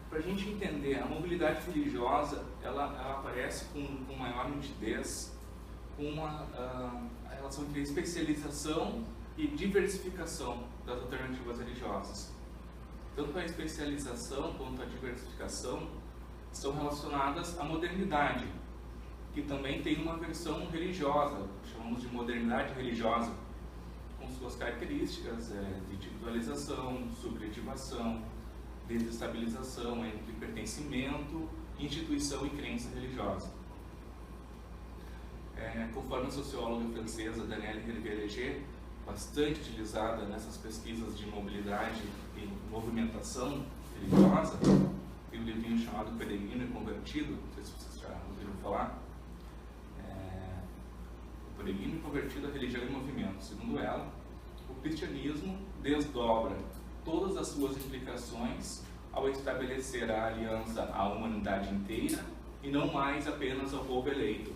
Para a gente entender, a mobilidade religiosa, ela aparece com maior nitidez com a relação entre especialização e diversificação das alternativas religiosas. Tanto a especialização quanto a diversificação estão relacionadas à modernidade, que também tem uma versão religiosa, chamamos de modernidade religiosa, com suas características de individualização, subjetivação, desestabilização entre pertencimento, instituição e crença religiosa. Conforme a socióloga francesa Danielle Hervé-Léger, bastante utilizada nessas pesquisas de mobilidade e movimentação religiosa, tem um livrinho chamado Peregrino e Convertido, não sei se vocês já ouviram falar. O Peregrino e Convertido, a religião em movimento. Segundo ela, o cristianismo desdobra todas as suas implicações ao estabelecer a aliança à humanidade inteira e não mais apenas ao povo eleito.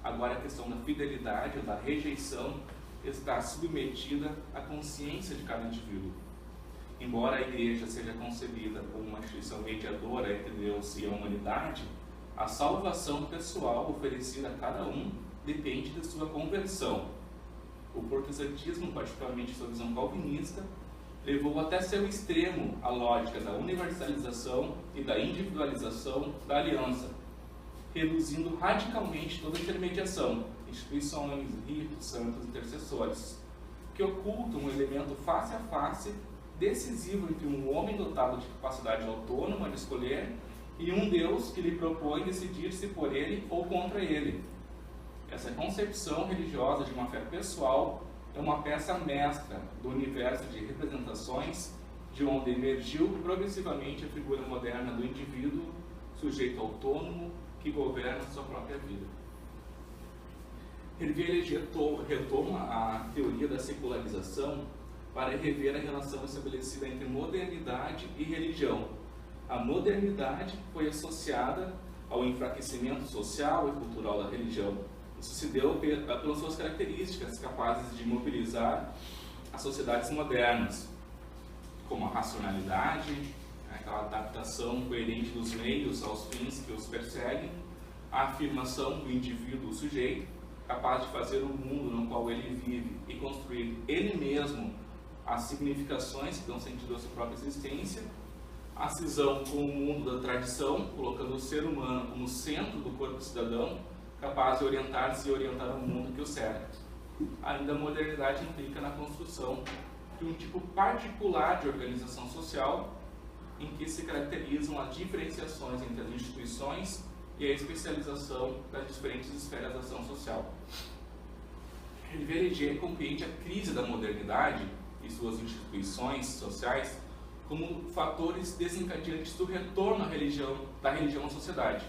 Agora a questão da fidelidade ou da rejeição está submetida à consciência de cada indivíduo. Embora a Igreja seja concebida como uma instituição mediadora entre Deus e a humanidade, a salvação pessoal oferecida a cada um depende da sua conversão. O protestantismo, particularmente sua visão calvinista, levou até seu extremo a lógica da universalização e da individualização da aliança, reduzindo radicalmente toda a intermediação, instituições, ritos, santos, intercessores, que ocultam um elemento face a face decisivo entre um homem dotado de capacidade autônoma de escolher e um Deus que lhe propõe decidir-se por ele ou contra ele. Essa concepção religiosa de uma fé pessoal é uma peça mestra do universo de representações de onde emergiu progressivamente a figura moderna do indivíduo, sujeito autônomo, que governa sua própria vida. Hervé-Léger retoma a teoria da secularização para rever a relação estabelecida entre modernidade e religião. A modernidade foi associada ao enfraquecimento social e cultural da religião. Isso se deu pelas suas características capazes de mobilizar as sociedades modernas, como a racionalidade, aquela adaptação coerente dos meios aos fins que os perseguem, a afirmação do indivíduo sujeito, capaz de fazer o mundo no qual ele vive e construir ele mesmo as significações que dão sentido à sua própria existência, a cisão com o mundo da tradição, colocando o ser humano como centro do corpo cidadão, capaz de orientar-se e orientar o mundo que o cerca. Ainda a modernidade implica na construção de um tipo particular de organização social, em que se caracterizam as diferenciações entre as instituições e a especialização das diferentes esferas da ação social. Hervé-Léger compreende a crise da modernidade e suas instituições sociais como fatores desencadeantes do retorno da religião à sociedade.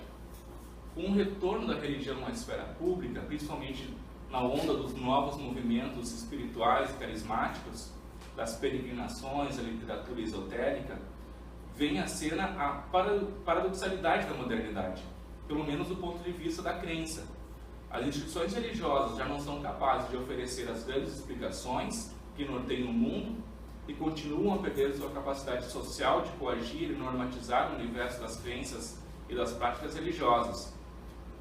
Com o retorno da religião à esfera pública, principalmente na onda dos novos movimentos espirituais e carismáticos, das peregrinações, da literatura esotérica, vem à cena a paradoxalidade da modernidade, pelo menos do ponto de vista da crença. As instituições religiosas já não são capazes de oferecer as grandes explicações que norteiam o mundo e continuam a perder sua capacidade social de coagir e normatizar o universo das crenças e das práticas religiosas.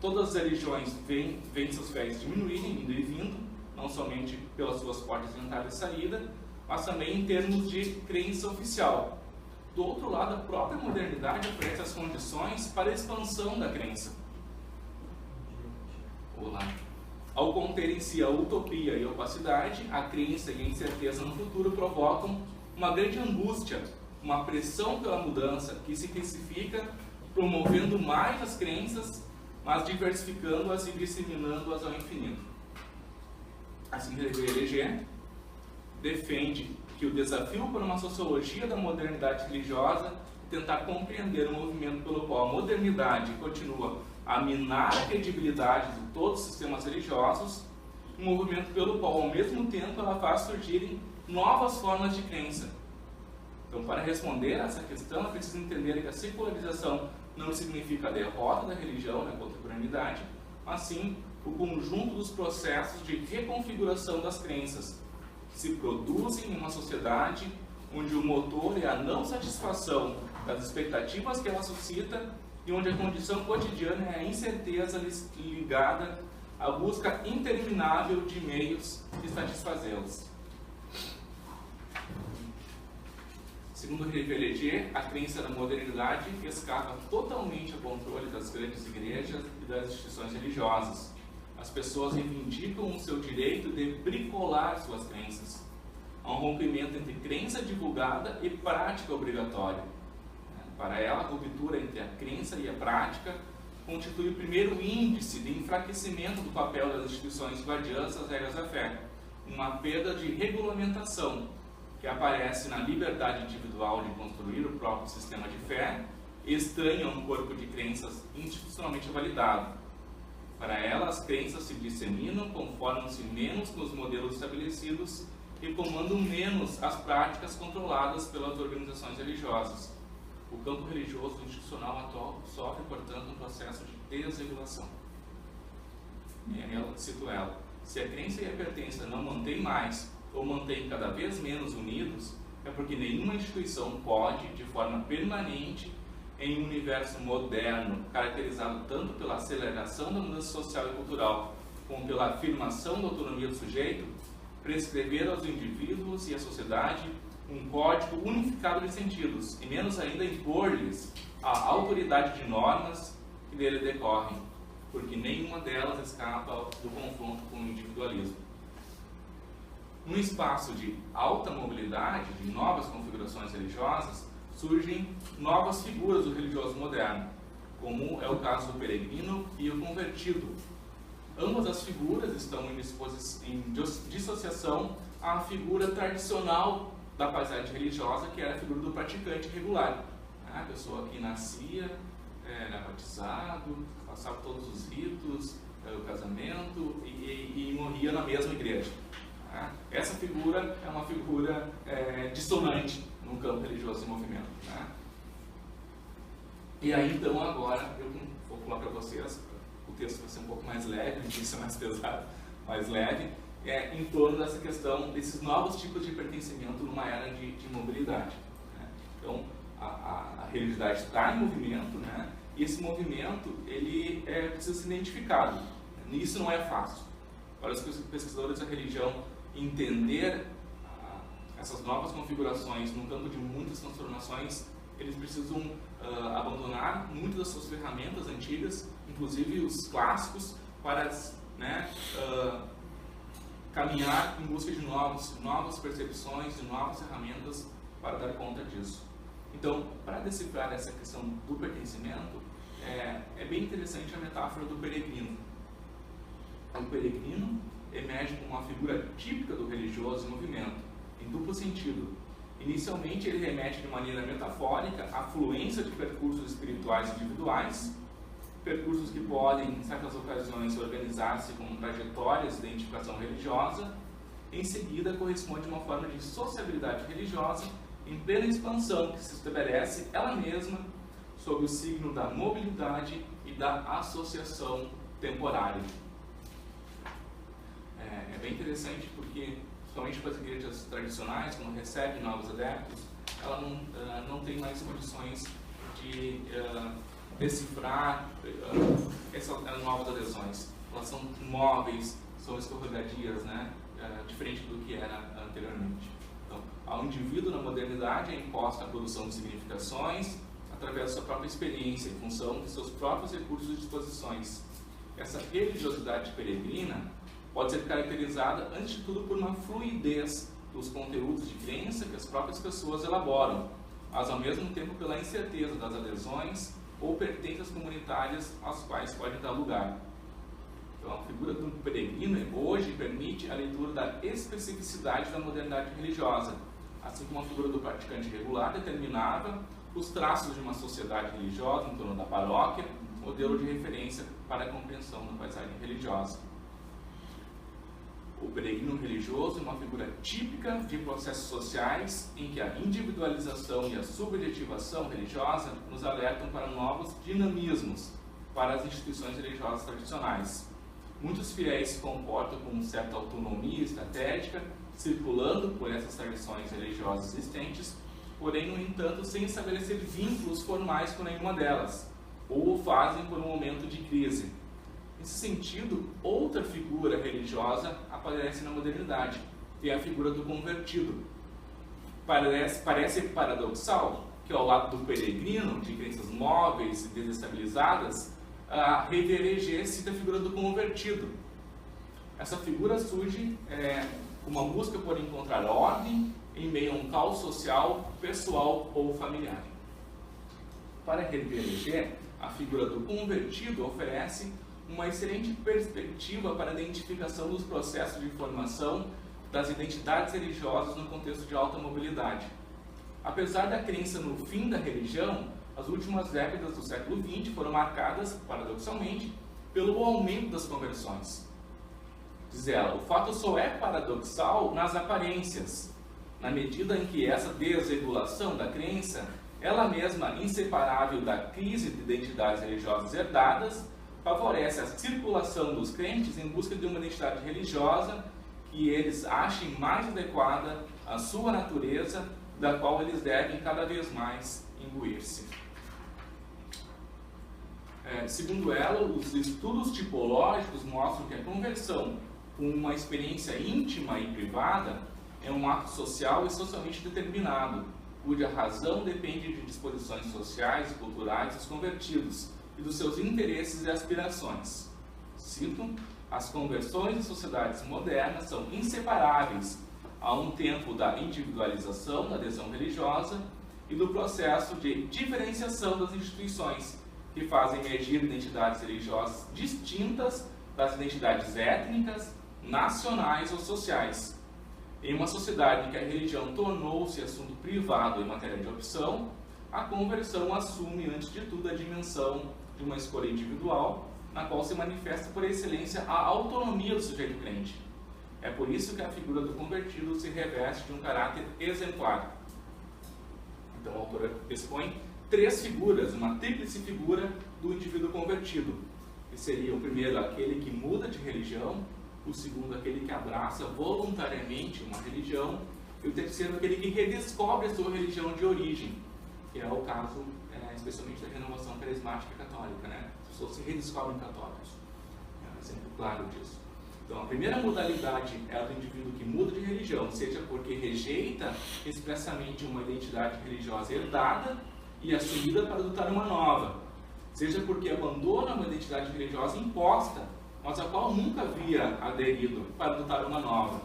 Todas as religiões veem seus fiéis diminuírem, indo e vindo, não somente pelas suas portas de entrada e saída, mas também em termos de crença oficial. Do outro lado, a própria modernidade oferece as condições para a expansão da crença. Olá. Ao conter em si a utopia e a opacidade, a crença e a incerteza no futuro provocam uma grande angústia, uma pressão pela mudança que se intensifica, promovendo mais as crenças, mas diversificando-as e disseminando-as ao infinito. Assim, Hervé-Léger defende que o desafio para uma sociologia da modernidade religiosa é tentar compreender o movimento pelo qual a modernidade continua a minar a credibilidade de todos os sistemas religiosos, um movimento pelo qual, ao mesmo tempo, ela faz surgirem novas formas de crença. Então, para responder a essa questão, é preciso entender que a secularização não significa a derrota da religião na contemporaneidade, mas sim o conjunto dos processos de reconfiguração das crenças, que se produzem em uma sociedade onde o motor é a não satisfação das expectativas que ela suscita e onde a condição cotidiana é a incerteza ligada à busca interminável de meios de satisfazê-los. Segundo Pelletier, a crença na modernidade escapa totalmente ao controle das grandes igrejas e das instituições religiosas. As pessoas reivindicam o seu direito de bricolar suas crenças. Há um rompimento entre crença divulgada e prática obrigatória. Para ela, a ruptura entre a crença e a prática constitui o primeiro índice de enfraquecimento do papel das instituições guardiãs das regras da fé, uma perda de regulamentação que aparece na liberdade individual de construir o próprio sistema de fé, estranha a um corpo de crenças institucionalmente validado. Para ela, as crenças se disseminam, conformam-se menos com os modelos estabelecidos e comandam menos as práticas controladas pelas organizações religiosas. O campo religioso institucional atual sofre, portanto, um processo de desregulação. Cito ela: se a crença e a pertença não mantêm mais ou mantêm cada vez menos unidos, é porque nenhuma instituição pode, de forma permanente, em um universo moderno, caracterizado tanto pela aceleração da mudança social e cultural, como pela afirmação da autonomia do sujeito, prescrever aos indivíduos e à sociedade um código unificado de sentidos, e menos ainda impor-lhes a autoridade de normas que dele decorrem, porque nenhuma delas escapa do confronto com o individualismo. Num espaço de alta mobilidade, de novas configurações religiosas, surgem novas figuras do religioso moderno, como é o caso do peregrino e o convertido. Ambas as figuras estão em dissociação à figura tradicional da paisagem religiosa, que era a figura do praticante regular. A pessoa que nascia, era batizado, passava todos os ritos, o casamento e morria na mesma igreja. Essa figura é uma figura dissonante no campo religioso em movimento. E aí, então, agora, eu vou falar para vocês, o texto vai ser um pouco mais leve, o início é mais pesado, mais leve, em torno dessa questão desses novos tipos de pertencimento numa era de mobilidade. Então, a religiosidade está em movimento, e esse movimento ele precisa ser identificado. Isso não é fácil. Para os pesquisadores da religião entender essas novas configurações no campo de muitas transformações, eles precisam abandonar muitas das suas ferramentas antigas, inclusive os clássicos, para caminhar em busca de novas percepções, de novas ferramentas para dar conta disso. Então, para decifrar essa questão do pertencimento, é bem interessante a metáfora do peregrino. O peregrino emerge como uma figura típica do religioso em movimento, em duplo sentido. Inicialmente, ele remete de maneira metafórica à fluência de percursos espirituais individuais, percursos que podem, em certas ocasiões, organizar-se como trajetórias de identificação religiosa. Em seguida, corresponde a uma forma de sociabilidade religiosa em plena expansão, que se estabelece ela mesma sob o signo da mobilidade e da associação temporária. É bem interessante porque, somente para as igrejas tradicionais, quando recebem novos adeptos, ela não tem mais condições de decifrar essas novas adesões. Elas são móveis, são escorregadias, diferente do que era anteriormente. Então, ao indivíduo na modernidade é imposta a produção de significações através da sua própria experiência, em função de seus próprios recursos e disposições. Essa religiosidade peregrina pode ser caracterizada, antes de tudo, por uma fluidez dos conteúdos de crença que as próprias pessoas elaboram, mas ao mesmo tempo pela incerteza das adesões ou pertenças comunitárias às quais pode dar lugar. Então, a figura do peregrino hoje permite a leitura da especificidade da modernidade religiosa, assim como a figura do praticante regular determinava os traços de uma sociedade religiosa em torno da paróquia, modelo de referência para a compreensão da paisagem religiosa. O peregrino religioso é uma figura típica de processos sociais em que a individualização e a subjetivação religiosa nos alertam para novos dinamismos para as instituições religiosas tradicionais. Muitos fiéis se comportam com certa autonomia estratégica, circulando por essas tradições religiosas existentes, porém, no entanto, sem estabelecer vínculos formais com nenhuma delas, ou o fazem por um momento de crise. Nesse sentido, outra figura religiosa aparece na modernidade, que é a figura do convertido. Parece paradoxal que, ao lado do peregrino, de crenças móveis e desestabilizadas, a Revier cita a figura do convertido. Essa figura surge uma busca por encontrar ordem em meio a um caos social, pessoal ou familiar. Para Revier, a figura do convertido oferece uma excelente perspectiva para a identificação dos processos de formação das identidades religiosas no contexto de alta mobilidade. Apesar da crença no fim da religião, as últimas décadas do século XX foram marcadas, paradoxalmente, pelo aumento das conversões. Diz ela, o fato só é paradoxal nas aparências, na medida em que essa desregulação da crença, ela mesma inseparável da crise de identidades religiosas herdadas, favorece a circulação dos crentes em busca de uma identidade religiosa que eles achem mais adequada à sua natureza, da qual eles devem cada vez mais imbuir-se. Segundo ela, os estudos tipológicos mostram que a conversão com uma experiência íntima e privada é um ato social e socialmente determinado, cuja razão depende de disposições sociais e culturais dos convertidos e dos seus interesses e aspirações. Cito, as conversões em sociedades modernas são inseparáveis a um tempo da individualização da adesão religiosa e do processo de diferenciação das instituições, que fazem emergir identidades religiosas distintas das identidades étnicas, nacionais ou sociais. Em uma sociedade em que a religião tornou-se assunto privado em matéria de opção, a conversão assume, antes de tudo, a dimensão de uma escolha individual, na qual se manifesta por excelência a autonomia do sujeito crente. É por isso que a figura do convertido se reveste de um caráter exemplar. Então, a autora expõe três figuras, uma tríplice figura do indivíduo convertido, que seria o primeiro, aquele que muda de religião, o segundo, aquele que abraça voluntariamente uma religião, e o terceiro, aquele que redescobre a sua religião de origem, que é o caso, especialmente da renovação carismática católica, né? As pessoas se redescobrem católicos. É um exemplo claro disso. Então, a primeira modalidade é a do indivíduo que muda de religião, seja porque rejeita expressamente uma identidade religiosa herdada e assumida para adotar uma nova, seja porque abandona uma identidade religiosa imposta, mas a qual nunca havia aderido, para adotar uma nova.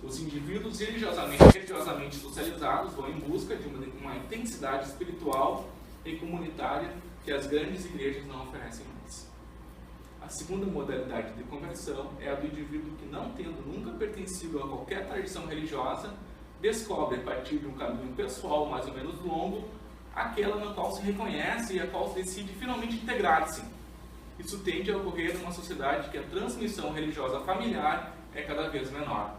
Os indivíduos religiosamente socializados vão em busca de uma intensidade espiritual e comunitária que as grandes igrejas não oferecem mais. A segunda modalidade de conversão é a do indivíduo que, não tendo nunca pertencido a qualquer tradição religiosa, descobre, a partir de um caminho pessoal mais ou menos longo, aquela na qual se reconhece e a qual se decide finalmente integrar-se. Isso tende a ocorrer numa sociedade que a transmissão religiosa familiar é cada vez menor.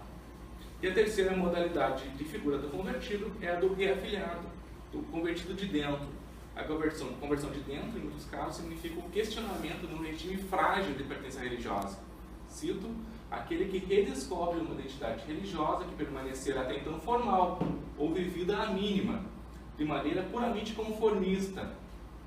E a terceira modalidade de figura do convertido é a do reafiliado, do convertido de dentro. A conversão de dentro, em muitos casos, significa o questionamento de um regime frágil de pertença religiosa. Cito, aquele que redescobre uma identidade religiosa que permanecera até então formal ou vivida à mínima, de maneira puramente conformista.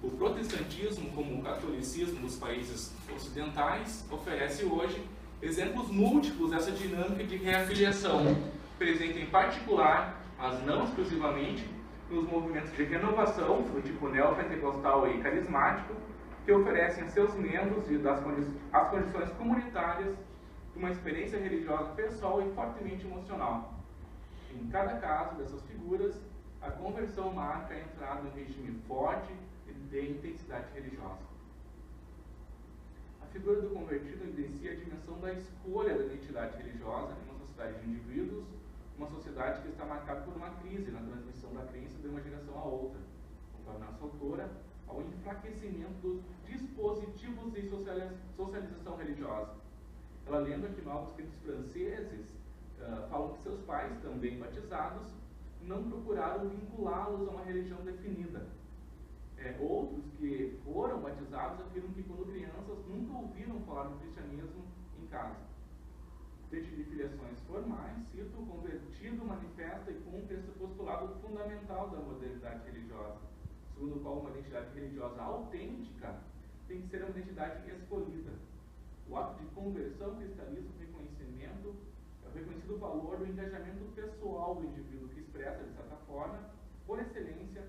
O protestantismo, como o catolicismo dos países ocidentais, oferece hoje exemplos múltiplos dessa dinâmica de reafiliação, presente em particular, mas não exclusivamente, nos movimentos de renovação, do tipo neopentecostal e carismático, que oferecem a seus membros as condições comunitárias de uma experiência religiosa pessoal e fortemente emocional. Em cada caso dessas figuras, a conversão marca a entrada em um regime forte de intensidade religiosa. A figura do convertido evidencia a dimensão da escolha da identidade religiosa em uma sociedade de indivíduos, uma sociedade que está marcada por uma crise na transmissão da crença de uma geração a outra, conforme a nossa autora, ao enfraquecimento dos dispositivos de socialização religiosa. Ela lembra que novos crentes franceses falam que seus pais, também batizados, não procuraram vinculá-los a uma religião definida. Outros que foram batizados afirmam que, quando crianças, nunca ouviram falar do cristianismo em casa. de filiações formais, cito, o convertido manifesta e cumpre esse postulado fundamental da modernidade religiosa, segundo o qual uma identidade religiosa autêntica tem que ser uma identidade escolhida. O ato de conversão cristaliza o reconhecimento, o reconhecido valor do engajamento pessoal do indivíduo, que expressa, de certa forma, por excelência,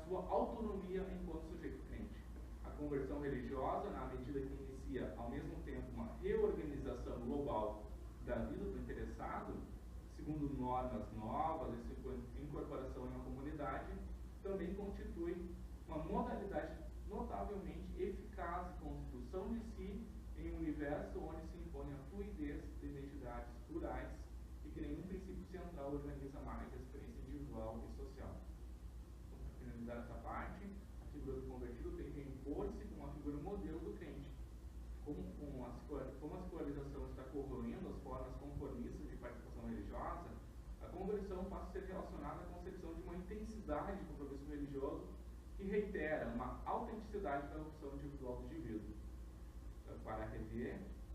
sua autonomia enquanto sujeito crente. A conversão religiosa, na medida que inicia, ao mesmo tempo, uma reorganização global da vida do interessado, segundo normas novas e sua incorporação em uma comunidade, também constitui uma modalidade notavelmente eficaz de construção de si em um universo onde se impõe a fluidez de identidades plurais e que nenhum princípio central organiza mais a experiência individual e social. Então, para finalizar essa parte, a figura do convertido tem que impor-se como uma figura modelo do crente. Como a secularização está corroendo as formas conformistas de participação religiosa, a conversão passa a ser relacionada à concepção de uma intensidade de compromisso religioso que reitera uma autenticidade da opção individual do indivíduo. Para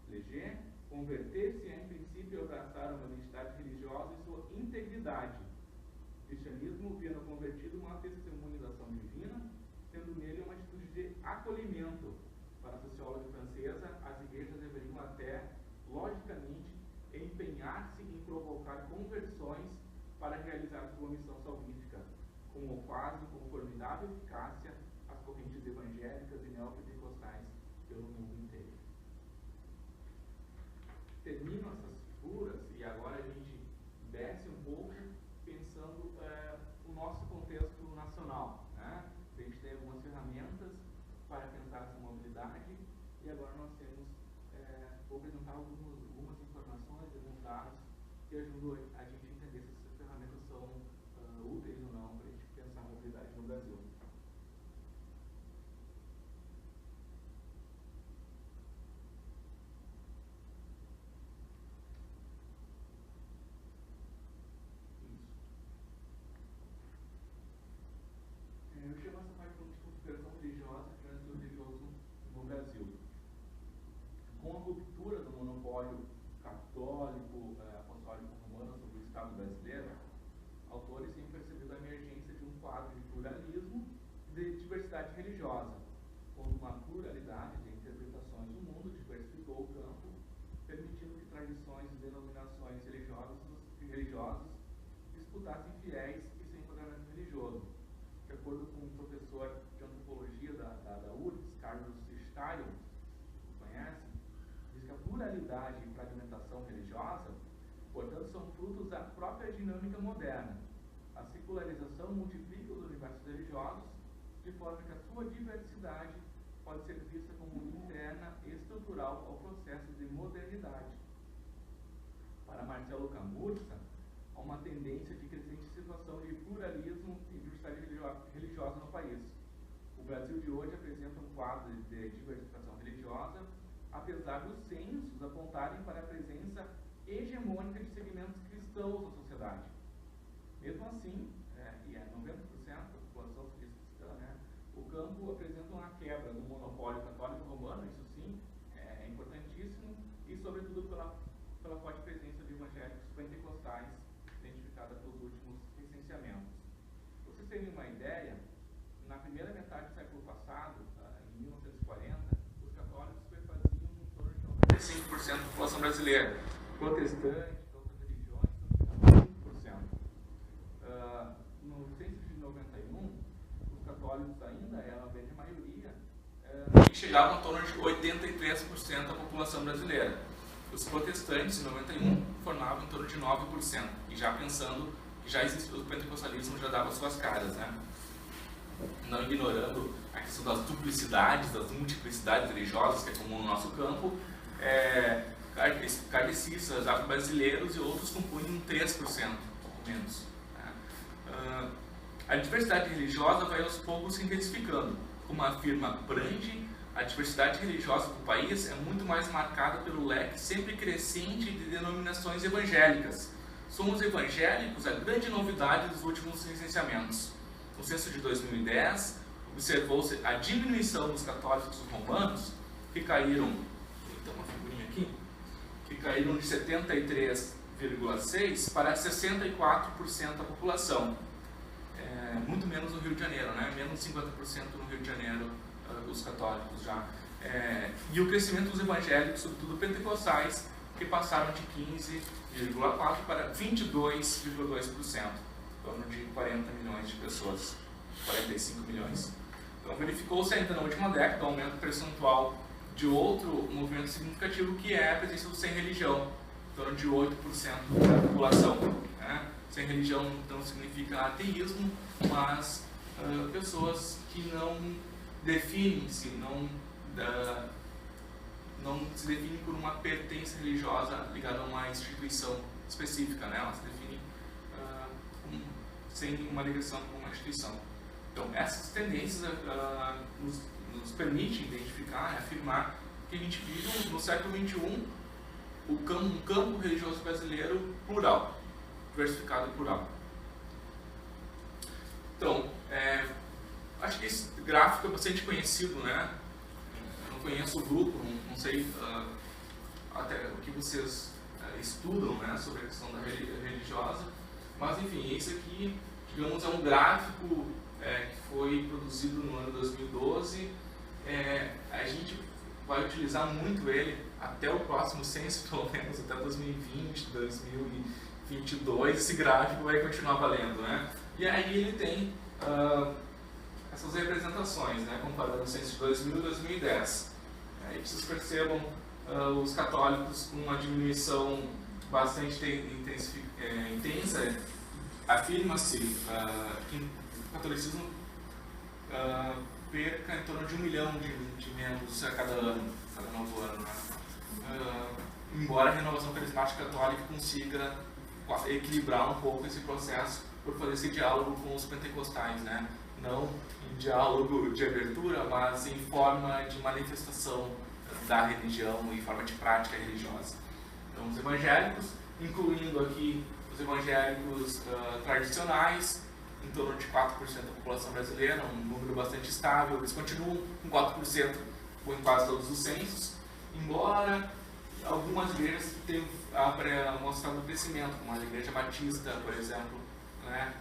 Leger, converter-se é, em princípio, abraçar uma identidade religiosa e sua integridade. O cristianismo via no convertido uma testemunização divina, tendo nele uma atitude de acolhimento. Para a socióloga francesa, as igrejas deveriam até, logicamente, empenhar-se em provocar conversões para realizar sua missão salvífica, como fazem com formidável eficácia as correntes evangélicas e neopentecostais pelo mundo inteiro. Termino essas figuras e agora a gente desce um pouco pensando o nosso contexto nacional, né? A gente tem algumas ferramentas para pensar essa mobilidade e agora nós temos, vou apresentar algumas informações, alguns dados que ajudam a gente a entender se essas ferramentas são úteis ou não para a gente pensar a mobilidade no Brasil. Eu chamo essa parte de configuração religiosa e trânsito religioso no Brasil. Com a ruptura do monopólio católico, apostólico romano sobre o Estado brasileiro, autores têm percebido a emergência de um quadro de pluralismo e de diversidade religiosa, quando uma pluralidade de interpretações do mundo diversificou o campo, permitindo que tradições e denominações religiosas disputassem fiéis e sem enquadramento religioso. De acordo com um professor de antropologia da URGS, Carlos Steil, que conhece, diz que a pluralidade e fragmentação religiosa, portanto, são frutos da própria dinâmica moderna. A secularização multiplica os universos religiosos, de forma que a sua diversidade pode ser vista como interna e estrutural ao processo de modernidade. Para Marcelo Camurça, há uma tendência de crescente situação de pluralismo e diversidade religiosa no país. O Brasil de hoje apresenta um quadro de diversificação religiosa, apesar dos censos apontarem para a presença hegemônica de segmentos cristãos na sociedade. Mesmo assim, e é 90% da população cristã, né, o campo apresenta uma quebra do monopólio católico romano, isso sim é importantíssimo, e sobretudo pela forte presença de evangélicos pentecostais, identificada pelos últimos recenseamentos. Para vocês terem uma ideia, na primeira metade do século passado, em 1940, os católicos faziam em torno de 95% da população brasileira. Protestantes, outras religiões, 5%. No censo de 91, os católicos ainda eram a grande maioria, e chegavam a torno de 83% da população brasileira. Os protestantes, em 91, formavam em torno de 9%, e já pensando que já existia, o pentecostalismo já dava suas caras, né? Não ignorando a questão das duplicidades, das multiplicidades religiosas, que é comum no nosso campo, kardecistas, afro-brasileiros e outros compunham 3%, menos. Né? A diversidade religiosa vai aos poucos se intensificando. Como afirma Brandi, a diversidade religiosa do país é muito mais marcada pelo leque sempre crescente de denominações evangélicas. São os evangélicos a grande novidade dos últimos recenseamentos. No censo de 2010, observou-se a diminuição dos católicos romanos, que caíram, então uma figurinha aqui, que caíram de 73,6% para 64% da população. Muito menos no Rio de Janeiro, né? Menos 50% no Rio de Janeiro, os católicos já. E o crescimento dos evangélicos, sobretudo pentecostais, que passaram de 15,4% para 22,2%, em torno de 40 milhões de pessoas, 45 milhões. Então verificou-se ainda na última década um aumento percentual de outro movimento significativo, que é a presença do sem religião, em torno de 8% da população. Né? Sem religião não significa ateísmo, mas pessoas que não definem-se, não se definem por uma pertença religiosa ligada a uma instituição específica, né? Elas se definem sem uma ligação com uma instituição. Então, essas tendências nos permitem identificar e afirmar que a gente vive no século XXI um campo religioso brasileiro plural, diversificado e plural. Então, acho que esse gráfico é bastante conhecido, né? Eu não conheço o grupo, não sei até o que vocês estudam, né, sobre a questão da religiosa, mas enfim, esse aqui, digamos, é um gráfico que foi produzido no ano 2012. A gente vai utilizar muito ele até o próximo censo, pelo menos até 2020, 2022, esse gráfico vai continuar valendo, né? E aí ele tem essas representações, né, comparando o censo de 2000 e 2010. Aí vocês percebam os católicos com uma diminuição bastante intensa. Afirma-se que o catolicismo perca em torno de 1 milhão de membros a cada ano, cada novo ano, né? Embora a renovação carismática católica consiga equilibrar um pouco esse processo por fazer esse diálogo com os pentecostais, né? Não em diálogo de abertura, mas em forma de manifestação da religião e forma de prática religiosa. Então, os evangélicos, incluindo aqui os evangélicos tradicionais, em torno de 4% da população brasileira, um número bastante estável. Eles continuam com 4% em quase todos os censos, embora algumas igrejas tenham mostrado crescimento, como a Igreja Batista, por exemplo, né?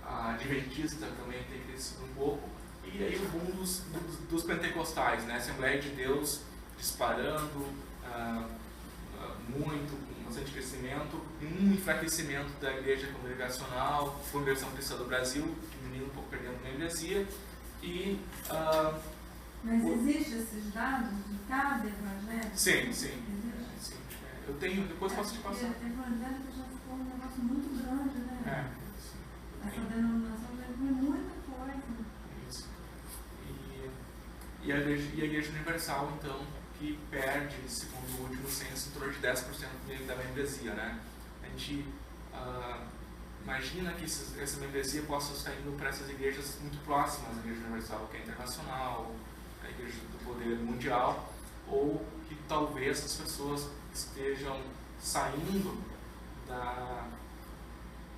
A Adventista também tem crescido um pouco, e aí o boom dos pentecostais, né? Assembleia de Deus disparando muito, com bastante crescimento, e um enfraquecimento da igreja congregacional, Congregação Cristã do Brasil, diminuindo um pouco, perdendo a membresia. Mas existem esses dados de cada evangelho? Sim. Eu tenho, depois posso te passar. O evangélico já ficou um negócio muito grande, né? Essa denominação já inclui muita coisa. Isso. E a Igreja Universal, então, que perde, segundo o último censo, em torno de 10% da membresia, né? A gente imagina que essa membresia possa estar indo para essas igrejas muito próximas à Igreja Universal, que é internacional, a Igreja do Poder Mundial, ou que talvez as pessoas estejam saindo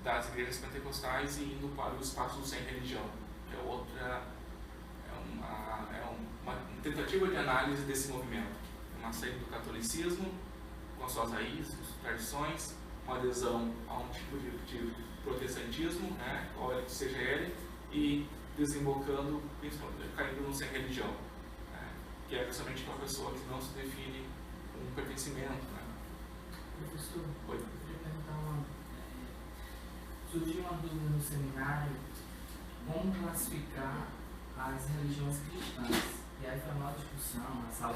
das igrejas pentecostais e indo para o espaço sem religião, que é uma tentativa de análise desse movimento, uma saída do catolicismo com suas raízes, tradições, uma adesão a um tipo de protestantismo, né, qual que seja ele, e desembocando, caindo no sem religião, né, que é justamente uma pessoa que não se define com pertencimento, né. Professor, Oi. eu queria perguntar surgiu uma dúvida no seminário, como classificar as religiões cristãs. E aí foi uma discussão na sala,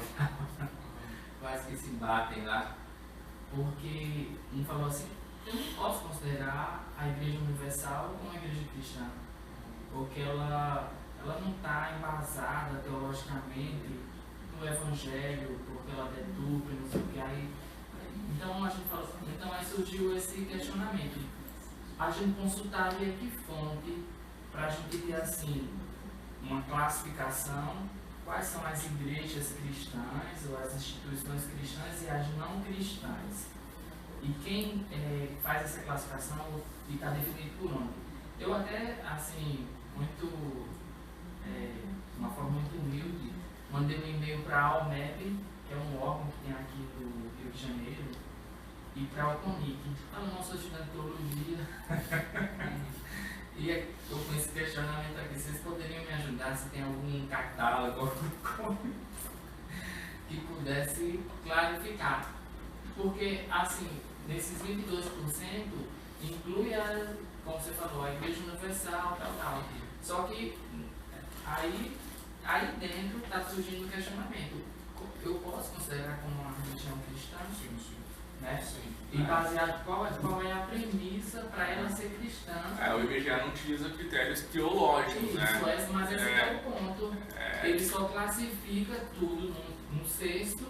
quase que se batem lá, porque um falou assim, eu não posso considerar a Igreja Universal uma igreja cristã, porque ela não está embasada teologicamente no Evangelho, porque ela deturpa, não sei o que. Aí, então a gente falou assim, então aí surgiu esse questionamento. A gente consultaria que fonte para a gente ter assim uma classificação, quais são as igrejas cristãs ou as instituições cristãs e as não cristãs. E quem faz essa classificação e está definido por onde? Eu até, assim, de uma forma muito humilde, mandei um e-mail para a Almeb, que é um órgão que tem aqui do Rio Rio de Janeiro, e para o CONIC. Eu não sou estudante de teologia. E eu com esse questionamento aqui, vocês poderiam me ajudar se tem algum catálogo que pudesse clarificar? Porque, assim, nesses 22% inclui, como você falou, a Igreja Universal, tal. Só que aí dentro está surgindo um questionamento. Eu posso considerar como uma religião cristã? Sim. Né? Sim. E baseado qual é a premissa para ela ser cristã? O IBGE não utiliza critérios teológicos, isso, né? Mas esse é o ponto. Ele só classifica tudo num cesto,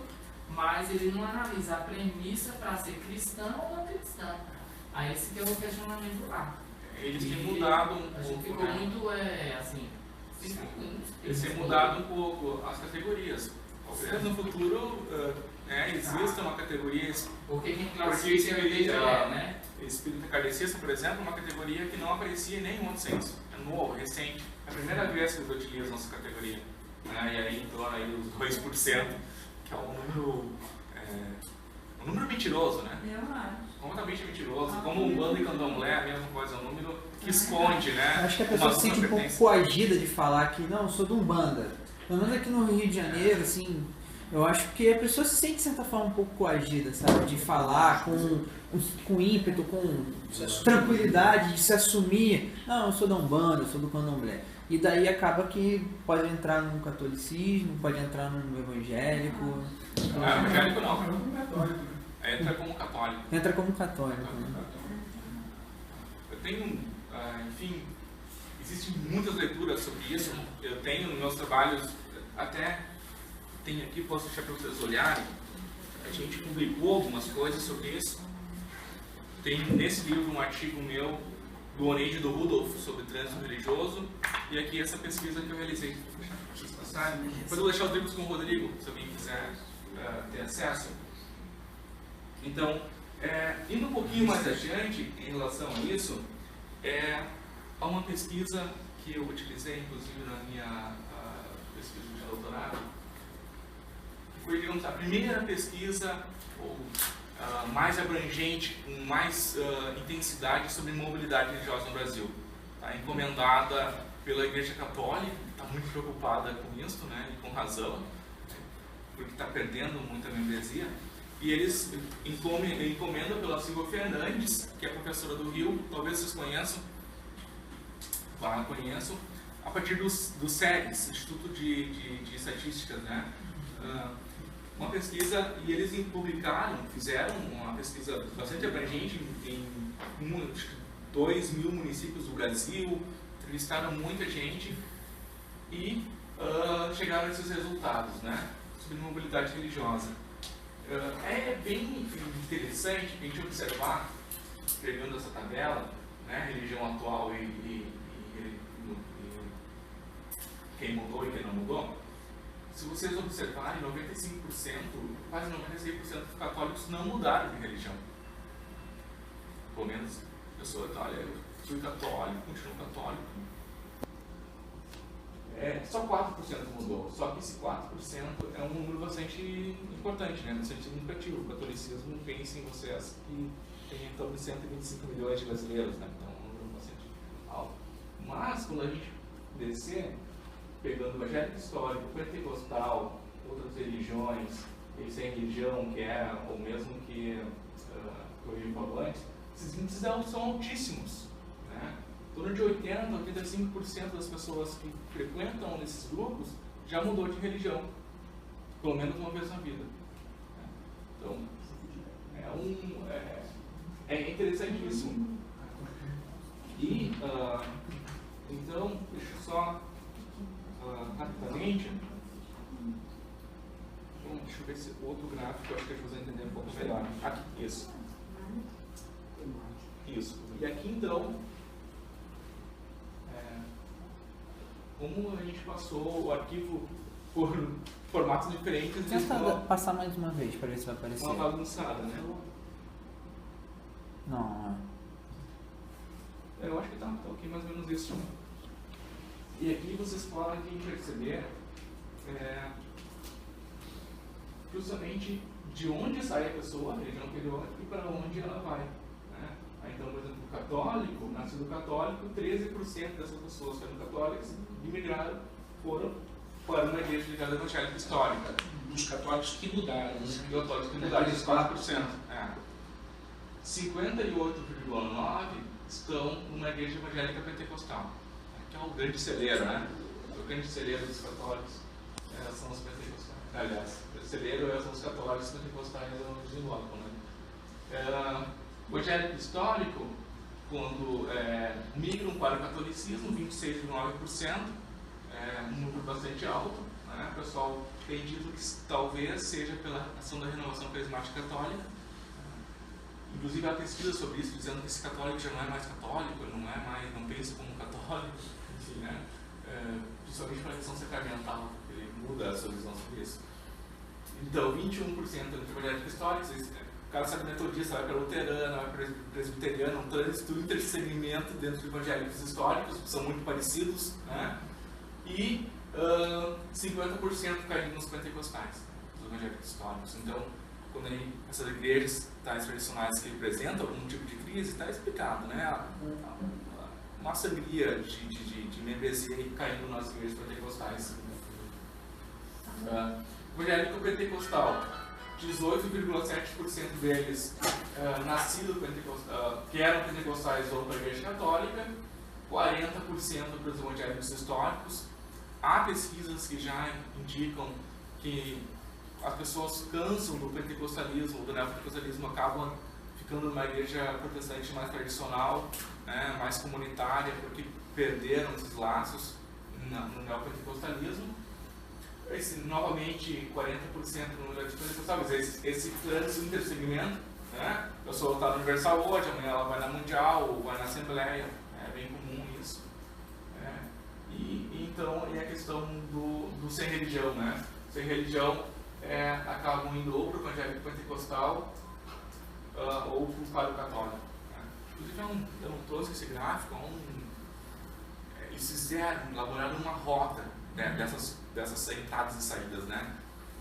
mas ele não analisa a premissa para ser cristã ou não cristã. Aí esse que é o questionamento lá. Eles têm mudado um pouco. A gente ficou muito, assim... Eles têm mudado um pouco as categorias. Talvez no futuro exista uma categoria... Porque quem classifica é o IBGE, né? Espírita kardecista, por exemplo, é uma categoria que não aparecia em nenhum outro censo. É novo, recente. É a primeira vez que eles utilizam essa categoria. E aí, em torno aí dos 2%, que é um número mentiroso, né? Eu acho. Completamente mentiroso. Como Umbanda e Candomblé, a mesma coisa, é um número que esconde, né? Acho que a pessoa se sente um pouco coagida de falar que não, eu sou de Umbanda. Pelo menos aqui no Rio de Janeiro, assim, eu acho que a pessoa se sente, de certa forma, um pouco coagida, sabe? De falar com ímpeto, com tranquilidade, de se assumir. Não, eu sou da Umbanda, eu sou do Candomblé. E daí acaba que pode entrar no catolicismo, pode entrar no evangélico. Evangélico não. Entra como católico. Entra como católico. Eu tenho, enfim, existem muitas leituras sobre isso. Eu tenho nos meus trabalhos, até tenho aqui, posso deixar para vocês olharem. A gente publicou algumas coisas sobre isso. Tem nesse livro um artigo meu do Oneide e do Rudolf sobre trânsito religioso, e aqui essa pesquisa que eu realizei. Depois eu vou deixar os livros com o Rodrigo, se alguém quiser ter acesso. Então, indo um pouquinho mais adiante em relação a isso, há uma pesquisa que eu utilizei, inclusive, na minha pesquisa de doutorado, que foi, digamos, a primeira pesquisa mais abrangente, com mais intensidade sobre mobilidade religiosa no Brasil. Tá? Encomendada pela Igreja Católica, que está muito preocupada com isso, né? E com razão, porque está perdendo muita membresia. E eles encomendam pela Silvia Fernandes, que é professora do Rio, talvez vocês conheçam, a partir do SEGS, Instituto de Estatísticas, né? Uma pesquisa, e eles fizeram uma pesquisa bastante abrangente em 2.000 municípios do Brasil, entrevistaram muita gente e chegaram a esses resultados, né? Sobre mobilidade religiosa. É bem interessante a gente observar, pegando essa tabela, né, religião atual e quem mudou e quem não mudou. Se vocês observarem, 95%, quase 96% dos católicos não mudaram de religião. Pelo menos eu fui católico, continuo católico. Só 4% mudou, só que esse 4% é um número bastante importante, né? No sentido significativo. O catolicismo, pensem em vocês, que tem em torno de 125 milhões de brasileiros, né? Então é um número bastante alto. Mas, quando a gente descer, pegando o evangélico histórico, pentecostal, outras religiões, e sem religião, que ou mesmo que eu falou antes, esses índices são altíssimos, né? Em torno de 80% a 85% das pessoas que frequentam esses grupos já mudou de religião, pelo menos uma vez na vida. Então, é interessante isso. E, então, deixa eu só rapidamente. Bom, deixa eu ver esse outro gráfico, eu acho que ajuda a entender um pouco melhor. Aqui, isso. E aqui, então, como a gente passou o arquivo por formatos diferentes. Tenta passar mais uma vez para ver se vai aparecer. Uma bagunçada, né? Não. Eu acho que tá ok, mais ou menos isso. E aqui vocês podem perceber justamente de onde sai a pessoa, a religião anterior, e para onde ela vai. Né? Então, por exemplo, o católico, nascido católico, 13% dessas pessoas que eram católicas imigraram, foram para uma igreja ligada evangélica histórica. Dos católicos que mudaram, né? Os católicos que mudaram, 4%. 58,9% estão numa igreja evangélica pentecostal, que é o grande celeiro, né? O grande celeiro dos católicos são os pentecostais. Aliás, o celeiro são os católicos, os pentecostais onde desenvolvem, né? O evangélico histórico, quando migram para o catolicismo, 26,9%, um número bastante alto. Né? O pessoal tem dito que talvez seja pela ação da renovação carismática católica. Inclusive há pesquisa sobre isso, dizendo que esse católico já não é mais católico, não pensa como católico, enfim, né? Principalmente para a questão sacramental, ele muda a sua visão sobre isso. Então, 21% entre evangélicos históricos, o cara sabe metodista, vai para luterana, vai para presbiteriana, um trânsito intersegmento dentro de evangélicos históricos, que são muito parecidos, né? E 50% caindo nos pentecostais, os evangélicos históricos. Então, quando essas igrejas tais tradicionais que representam algum tipo de crise, está explicado, né? Uma sangria de membresia caindo nas igrejas pentecostais. Evangélico pentecostal, 18,7% deles que eram pentecostais vão para a igreja católica, 40% para os evangélicos históricos. Há pesquisas que já indicam que as pessoas cansam do pentecostalismo, do neopentecostalismo, acabam ficando numa igreja protestante mais tradicional, né, mais comunitária, porque perderam esses laços no neopentecostalismo. Novamente, 40% no número de pentecostais, esse trânsito intersegmento, né? A pessoa está no Universal hoje, amanhã ela vai na Mundial, ou vai na Assembleia, é bem comum isso. Então, a questão do sem religião, né? Sem religião acabam indo ou para o evangélico pentecostal ou para o católico. Né? Inclusive, eu não trouxe esse gráfico, eles fizeram, elaboraram uma rota, né, dessas entradas e saídas. Né?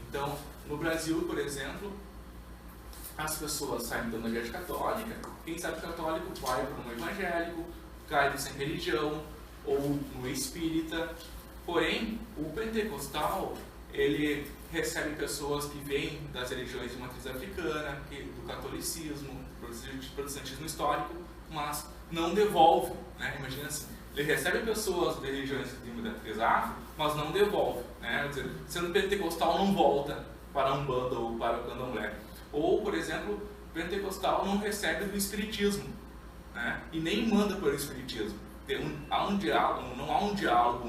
Então, no Brasil, por exemplo, as pessoas saem da igreja católica, quem sabe católico vai para um evangélico, cai no sem religião, ou no espírita. Porém, o pentecostal, ele recebe pessoas que vêm das religiões de matriz africana, do catolicismo, do protestantismo histórico, mas não devolve, né? Imagina assim, ele recebe pessoas de religiões de matriz afro, mas não devolve, né? Quer dizer, sendo pentecostal não volta para a Umbanda ou para o Candomblé. Ou, por exemplo, o pentecostal não recebe do espiritismo, né? E nem manda para o espiritismo. Não há um diálogo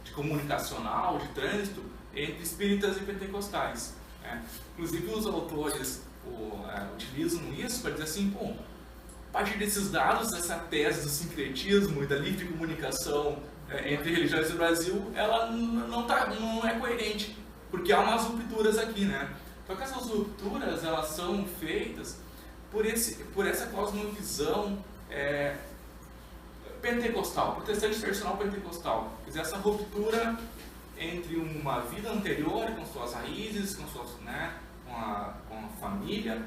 de comunicacional, de trânsito entre espíritas e pentecostais. Né? Inclusive os autores utilizam isso para dizer assim, a partir desses dados, dessa tese do sincretismo e da livre comunicação entre religiões do Brasil, ela não é coerente, porque há umas rupturas aqui, né? Só que essas rupturas, elas são feitas por essa cosmovisão pentecostal, protestante tradicional pentecostal. Quer dizer, essa ruptura entre uma vida anterior com suas raízes, com a família,